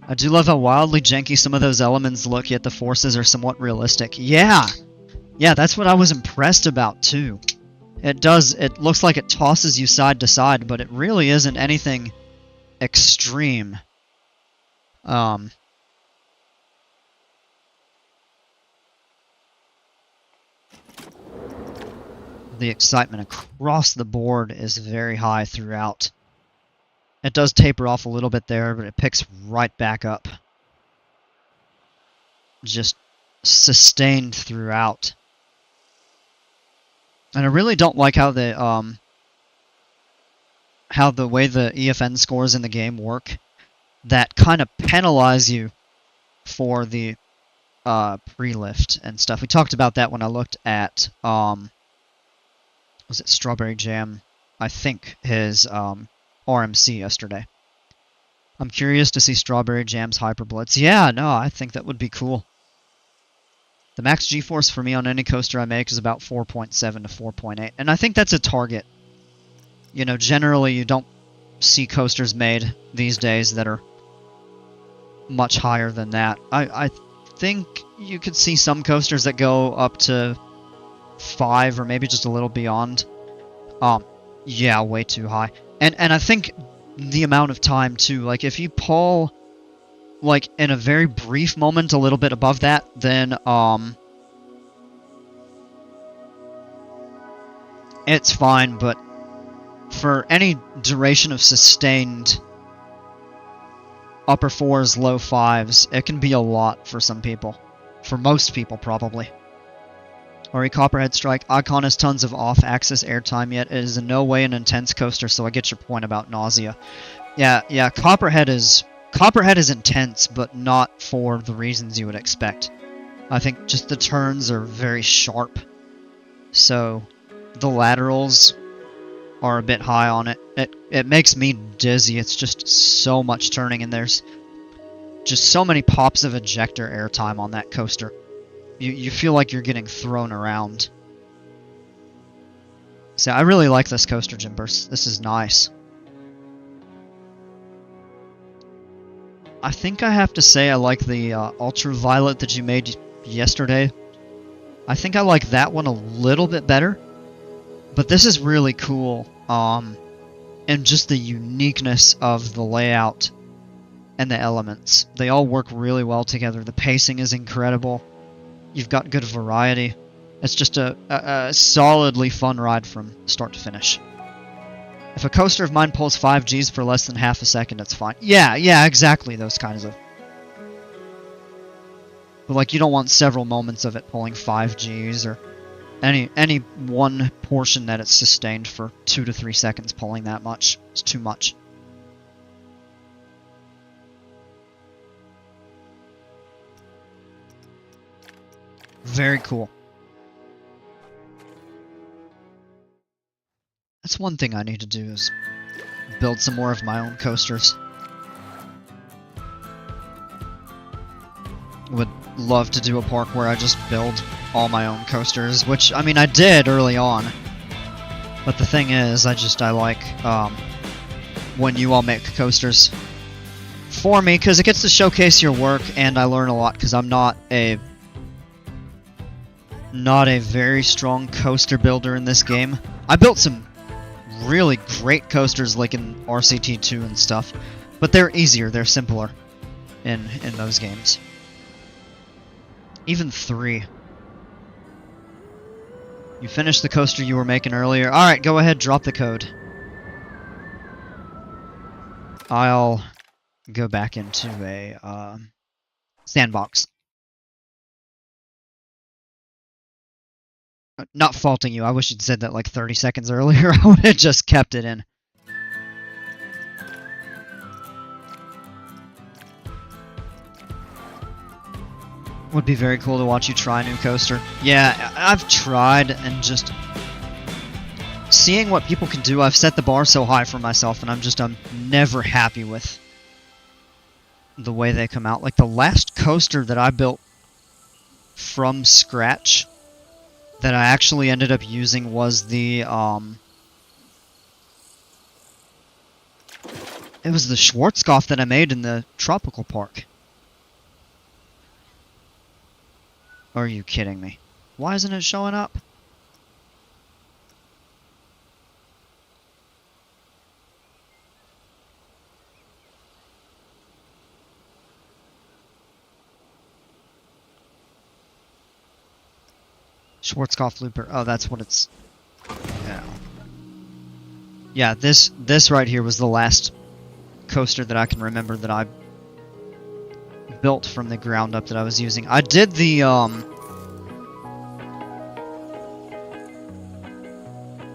I do love how wildly janky some of those elements look, yet the forces are somewhat realistic. Yeah! Yeah, that's what I was impressed about too. It looks like it tosses you side to side, but it really isn't anything extreme. The excitement across the board is very high throughout. It does taper off a little bit there, but it picks right back up. Just sustained throughout. And I really don't like how the way the EFN scores in the game work, that kind of penalize you for the pre-lift and stuff. We talked about that when I looked at was it Strawberry Jam? I think his RMC yesterday. I'm curious to see Strawberry Jam's Hyper Blitz. Yeah, no, I think that would be cool. The max G-force for me on any coaster I make is about 4.7 to 4.8, and I think that's a target. You know, generally you don't see coasters made these days that are much higher than that. I think you could see some coasters that go up to 5 or maybe just a little beyond. Yeah, way too high. And I think the amount of time too, like if you pull like in a very brief moment a little bit above that, then it's fine, but for any duration of sustained upper 4s, low 5s, it can be a lot for some people. For most people, probably. Ori Copperhead Strike, Icon has tons of off-axis airtime, yet it is in no way an intense coaster, so I get your point about nausea. Yeah, Copperhead is intense, but not for the reasons you would expect. I think just the turns are very sharp, so the laterals are a bit high on it. It makes me dizzy. It's just so much turning, and there's just so many pops of ejector airtime on that coaster. You feel like you're getting thrown around. So I really like this coaster, Jimbers. This is nice. I think I have to say I like the Ultraviolet that you made yesterday. I think I like that one a little bit better. But this is really cool. And just the uniqueness of the layout and the elements. They all work really well together. The pacing is incredible. You've got good variety. It's just a solidly fun ride from start to finish. If a coaster of mine pulls 5 Gs for less than half a second, it's fine. Yeah, exactly those kinds of... But like, you don't want several moments of it pulling 5 Gs, or any one portion that it's sustained for 2 to 3 seconds pulling that much. It's too much. Very cool. That's one thing I need to do is build some more of my own coasters. Would love to do a park where I just build all my own coasters, which, I mean, I did early on. But the thing is, I like when you all make coasters for me, because it gets to showcase your work, and I learn a lot, because I'm not a very strong coaster builder in this game. I built some really great coasters like in RCT2 and stuff, but they're easier, they're simpler in those games. Even 3. You finished the coaster you were making earlier. Alright, go ahead, drop the code. I'll go back into a sandbox. Not faulting you, I wish you'd said that like 30 seconds earlier. I would have just kept it in. Would be very cool to watch you try a new coaster. Yeah, I've tried, and just seeing what people can do, I've set the bar so high for myself, and I'm never happy with the way they come out. Like the last coaster that I built from scratch that I actually ended up using was the, it was the Schwarzkopf that I made in the Tropical Park. Are you kidding me? Why isn't it showing up? Schwarzkopf Looper. Oh, that's what it's... Yeah. Yeah, this right here was the last coaster that I can remember that I built from the ground up that I was using. I did the, oh,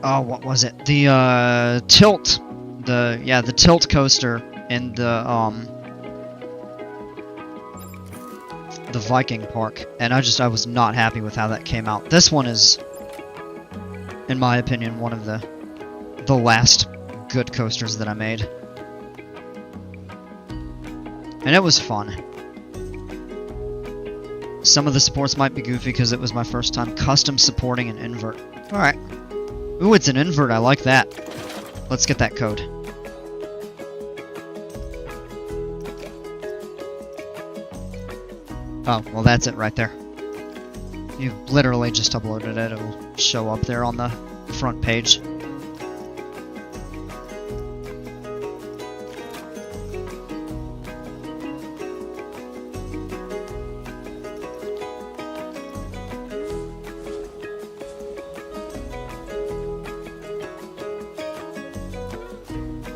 what was it? The, tilt. The tilt coaster in the Viking Park. And I was not happy with how that came out. This one is, in my opinion, one of the last good coasters that I made. And it was fun. Some of the supports might be goofy because it was my first time custom supporting an invert. Alright. Ooh, it's an invert. I like that. Let's get that code. Oh, well that's it right there. You literally just uploaded it. It'll show up there on the front page.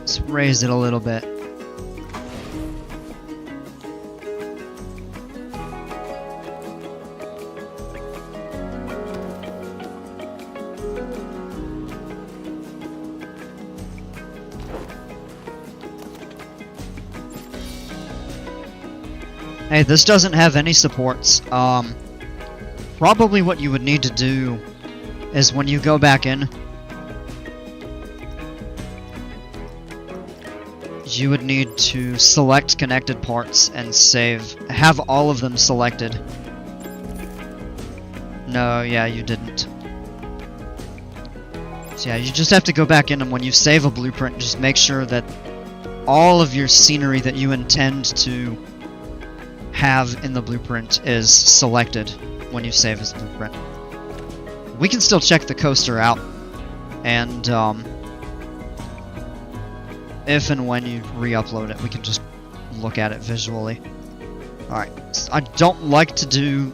Let's raise it a little bit. Hey, this doesn't have any supports. Probably what you would need to do is when you go back in, you would need to select connected parts and save. Have all of them selected. No, yeah, you didn't. So yeah, you just have to go back in, and when you save a blueprint, just make sure that all of your scenery that you intend to have in the blueprint is selected when you save as blueprint. We can still check the coaster out, and if and when you re-upload it, we can just look at it visually. Alright, I don't like to do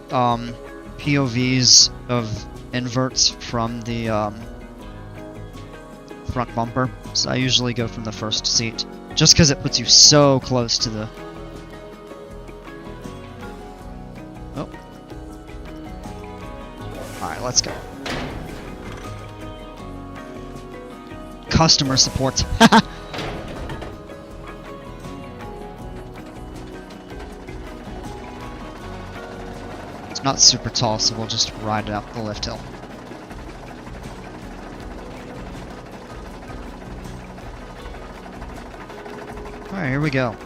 POVs of inverts from the front bumper, so I usually go from the first seat, just because it puts you so close to the... Oh. Alright, let's go. Customer support. Not super tall, so we'll just ride it up the lift hill. Alright, here we go.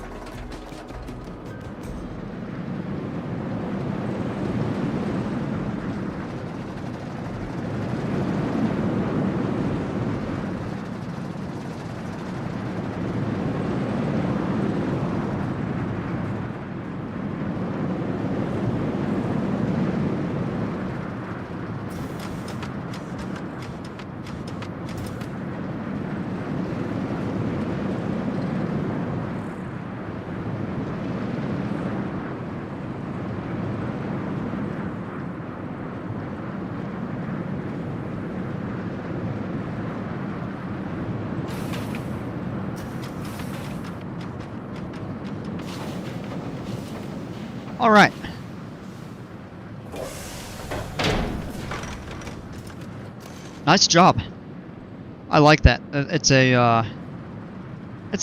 Alright. Nice job. I like that. It's a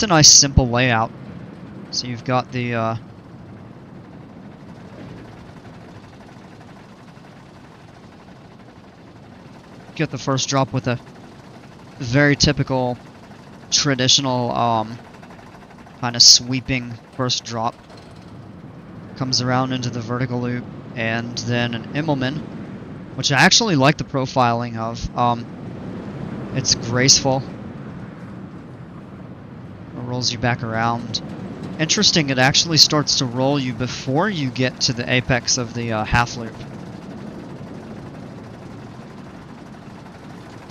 nice simple layout. So you've got the get the first drop with a very typical traditional kind of sweeping first drop. Comes around into the vertical loop, and then an Immelman, which I actually like the profiling of. It's graceful. It rolls you back around. Interesting, it actually starts to roll you before you get to the apex of the half loop.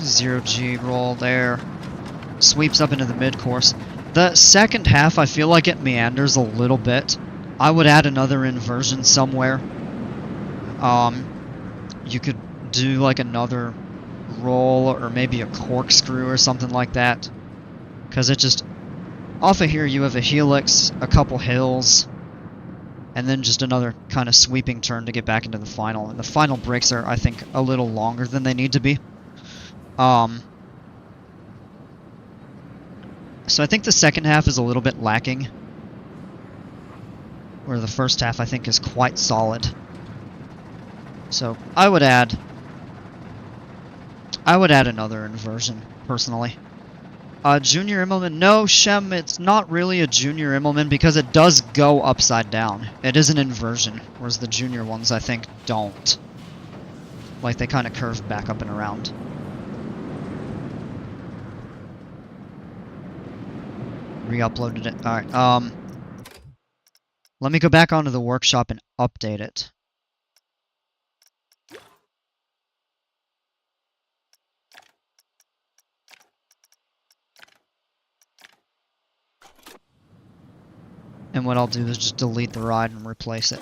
0G roll there. Sweeps up into the mid-course. The second half, I feel like it meanders a little bit. I would add another inversion somewhere. You could do like another roll or maybe a corkscrew or something like that. Because it just... Off of here you have a helix, a couple hills, and then just another kind of sweeping turn to get back into the final. And the final breaks are, I think, a little longer than they need to be. So I think the second half is a little bit lacking. Where the first half, I think, is quite solid. So, I would add another inversion, personally. Junior Immelman, no, Shem, it's not really a Junior Immelman because it does go upside down. It is an inversion, whereas the Junior ones, I think, don't. Like, they kind of curve back up and around. Re-uploaded it. Alright, let me go back onto the workshop and update it. And what I'll do is just delete the ride and replace it.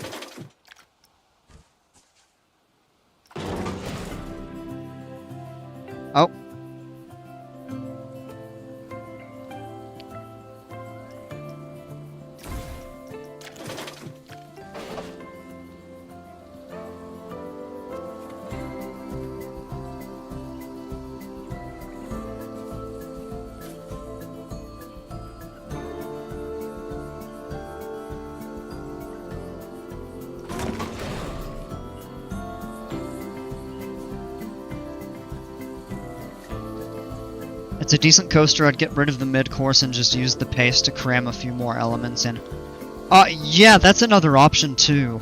Oh. It's a decent coaster. I'd get rid of the mid-course and just use the pace to cram a few more elements in. Yeah, that's another option too.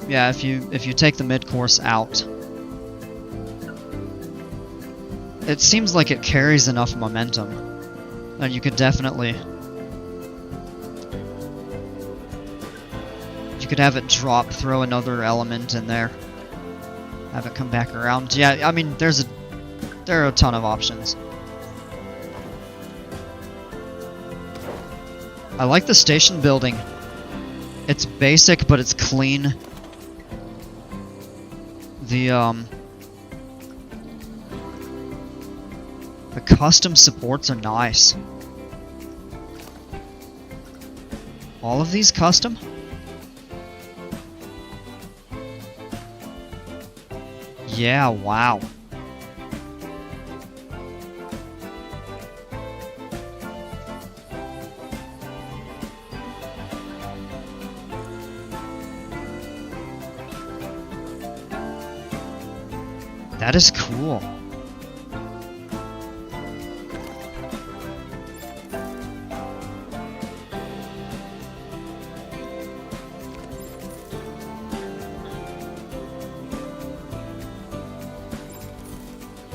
Yeah, if you take the mid-course out, it seems like it carries enough momentum, and you could definitely have it drop, throw another element in there. Have it come back around. Yeah, I mean, there are a ton of options. I like the station building. It's basic, but it's clean. The custom supports are nice. All of these custom? Yeah, wow. That is cool.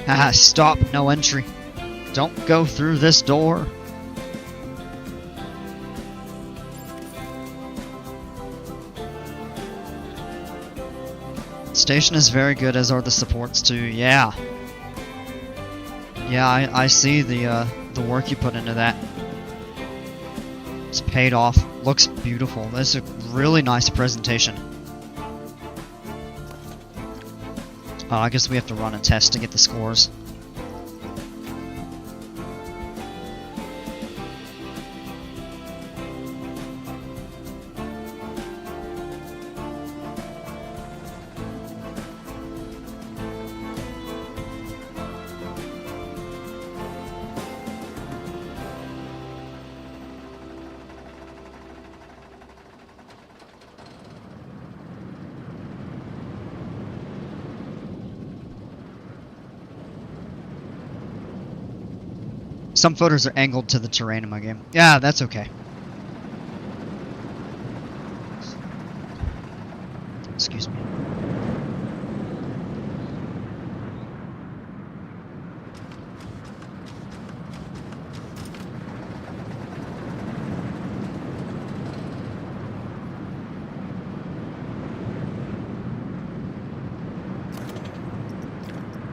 Haha, stop, no entry. Don't go through this door. Station is very good, as are the supports too. Yeah. Yeah, I see the work you put into that. It's paid off. Looks beautiful. That's a really nice presentation. I guess we have to run a test to get the scores. Some photos are angled to the terrain in my game. Yeah, that's okay. Excuse me.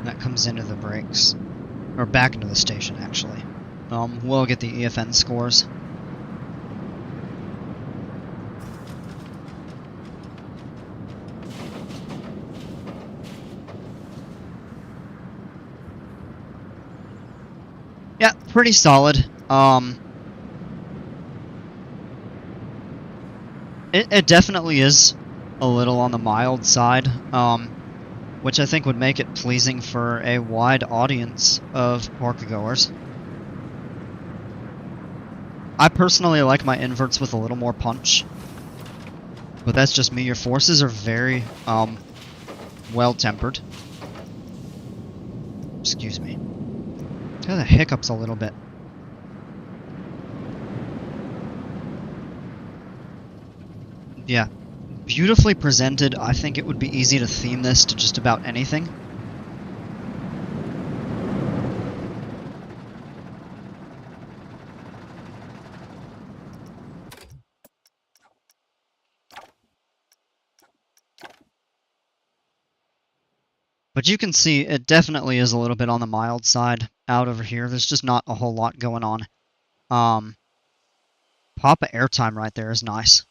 That comes into the brakes. Or back into the station, actually. We'll get the EFN scores. Yeah, pretty solid. It definitely is a little on the mild side, which I think would make it pleasing for a wide audience of park-goers. I personally like my inverts with a little more punch, but that's just me. Your forces are very, well-tempered. Excuse me. Kind of hiccups a little bit. Yeah. Beautifully presented. I think it would be easy to theme this to just about anything. But you can see it definitely is a little bit on the mild side out over here. There's just not a whole lot going on. Papa airtime right there is nice.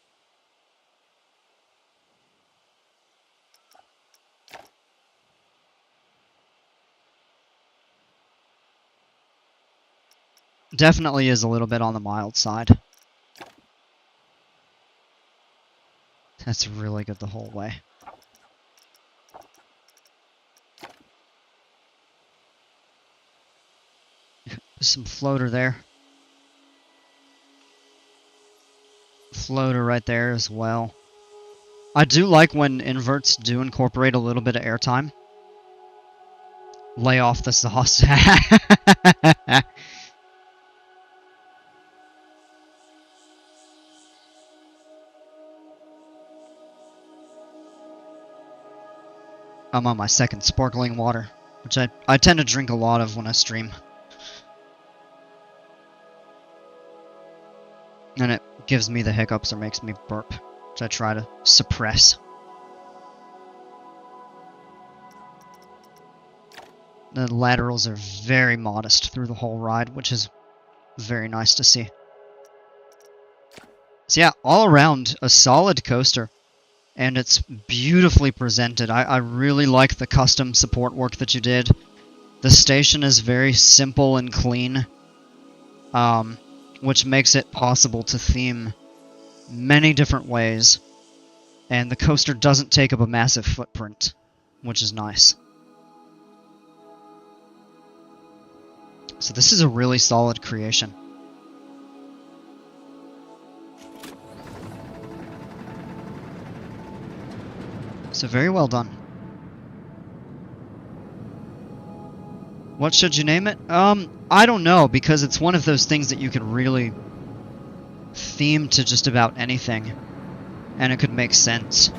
Definitely is a little bit on the mild side. That's really good the whole way. Some floater there. Floater right there as well. I do like when inverts do incorporate a little bit of airtime. Lay off the sauce. I'm on my second sparkling water, which I tend to drink a lot of when I stream. And it gives me the hiccups or makes me burp, which I try to suppress. The laterals are very modest through the whole ride, which is very nice to see. So yeah, all around, a solid coaster. And it's beautifully presented. I really like the custom support work that you did. The station is very simple and clean, which makes it possible to theme many different ways. And the coaster doesn't take up a massive footprint, which is nice. So this is a really solid creation. So very well done. What should you name it? I don't know, because it's one of those things that you could really theme to just about anything, and it could make sense.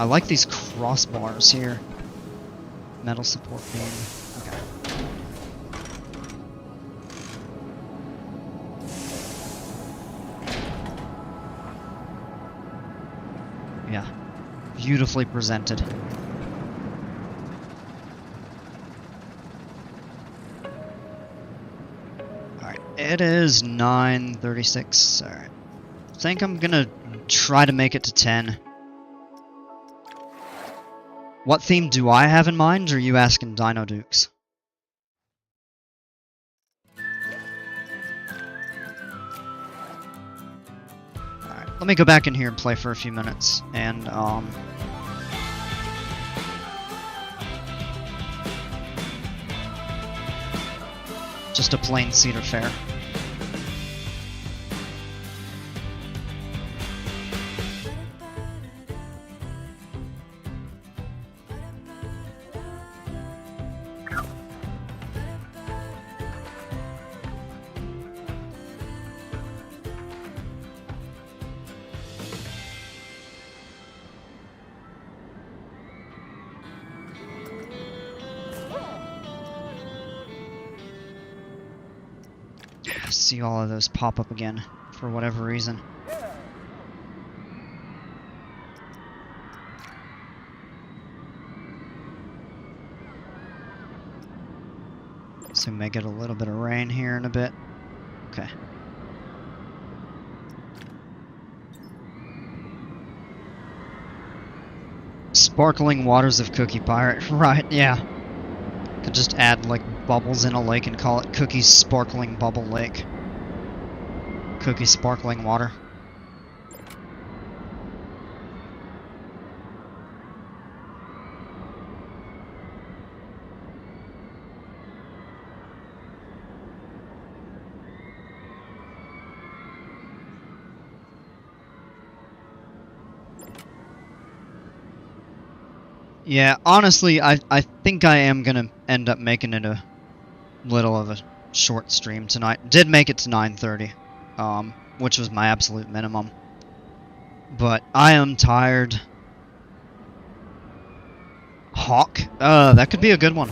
I like these crossbars here. Metal support beam. Okay. Yeah. Beautifully presented. Alright, it is 9:36. Alright. I think I'm gonna try to make it to 10. What theme do I have in mind, or are you asking Dino Dukes? Alright, let me go back in here and play for a few minutes, and, just a plain Cedar Fair. See all of those pop up again, for whatever reason. So we may get a little bit of rain here in a bit. Okay. Sparkling waters of Cookie Pirate. Right, yeah. Could just add, like, bubbles in a lake and call it Cookie's Sparkling Bubble Lake. Cookie Sparkling Water. Yeah, honestly, I think I am gonna end up making it a little of a short stream tonight. Did make it to 9:30, which was my absolute minimum. But I am tired. Hawk? That could be a good one.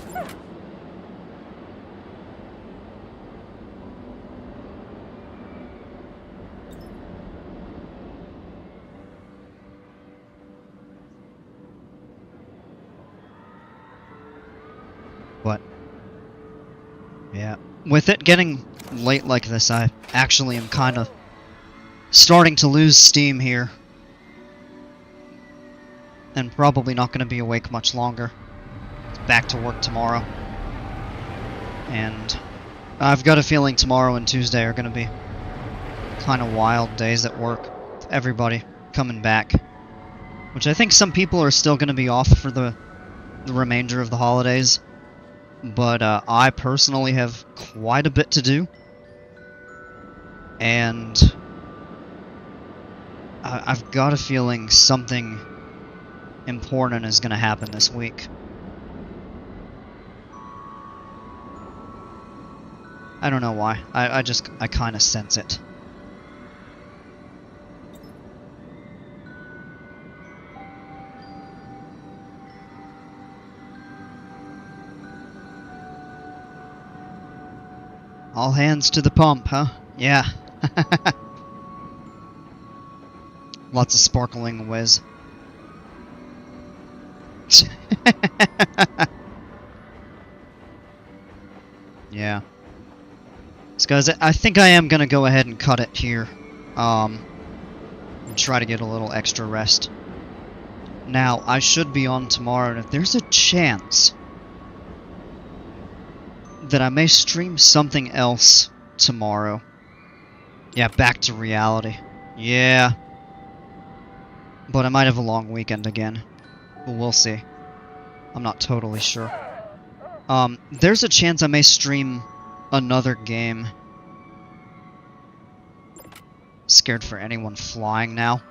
But, yeah. With it getting late like this, I actually am kind of starting to lose steam here. And probably not going to be awake much longer. Back to work tomorrow. And I've got a feeling tomorrow and Tuesday are going to be kind of wild days at work. Everybody coming back. Which I think some people are still going to be off for the remainder of the holidays. But I personally have quite a bit to do. And I've got a feeling something important is going to happen this week. I don't know why. I kind of sense it. All hands to the pump, huh? Yeah. Lots of sparkling whiz. Yeah. So guys, I think I am gonna go ahead and cut it here. And try to get a little extra rest. Now, I should be on tomorrow, and if there's a chance that I may stream something else tomorrow. Yeah, back to reality. Yeah. But I might have a long weekend again. But we'll see. I'm not totally sure. There's a chance I may stream another game. Scared for anyone flying now.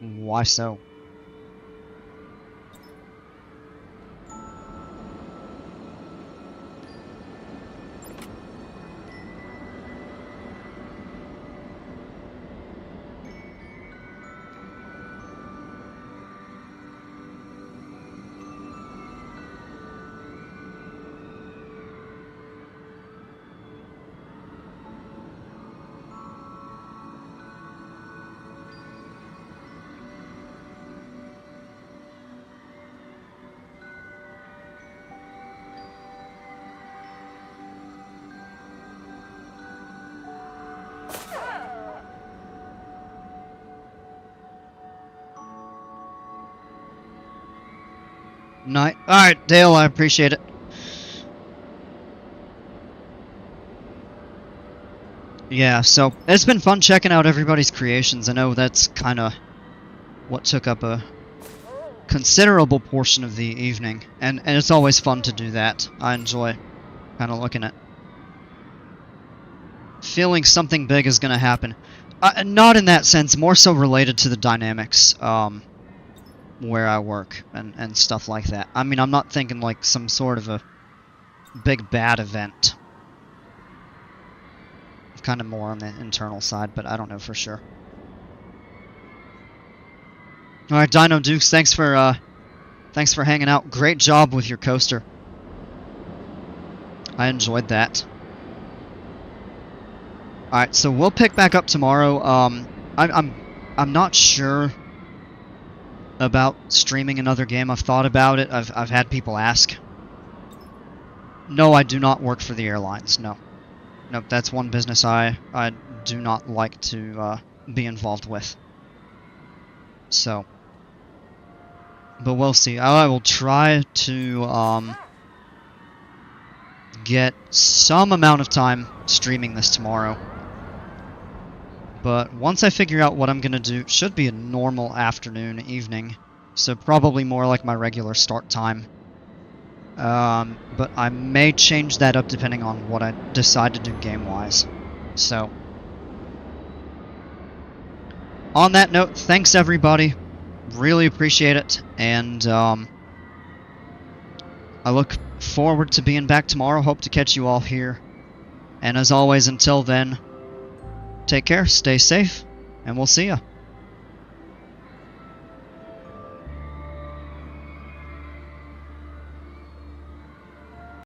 Why so? Night. Alright, Dale, I appreciate it. Yeah, so it's been fun checking out everybody's creations. I know that's kind of what took up a considerable portion of the evening, and it's always fun to do that. I enjoy kind of looking at feeling something big is going to happen. Not in that sense, more so related to the dynamics where I work and stuff like that. I mean, I'm not thinking like some sort of a big bad event. Kind of more on the internal side, but I don't know for sure. Alright, Dino Dukes, thanks for hanging out. Great job with your coaster. I enjoyed that. Alright, so we'll pick back up tomorrow. I'm not sure about streaming another game. I've thought about it. I've had people ask. No, I do not work for the airlines. No. Nope, that's one business I do not like to be involved with. So, but we'll see. I will try to get some amount of time streaming this tomorrow. But once I figure out what I'm gonna do, it should be a normal afternoon, evening. So probably more like my regular start time. But I may change that up depending on what I decide to do game-wise. So, on that note, thanks everybody. Really appreciate it. And, I look forward to being back tomorrow. Hope to catch you all here. And as always, until then, take care, stay safe, and we'll see ya.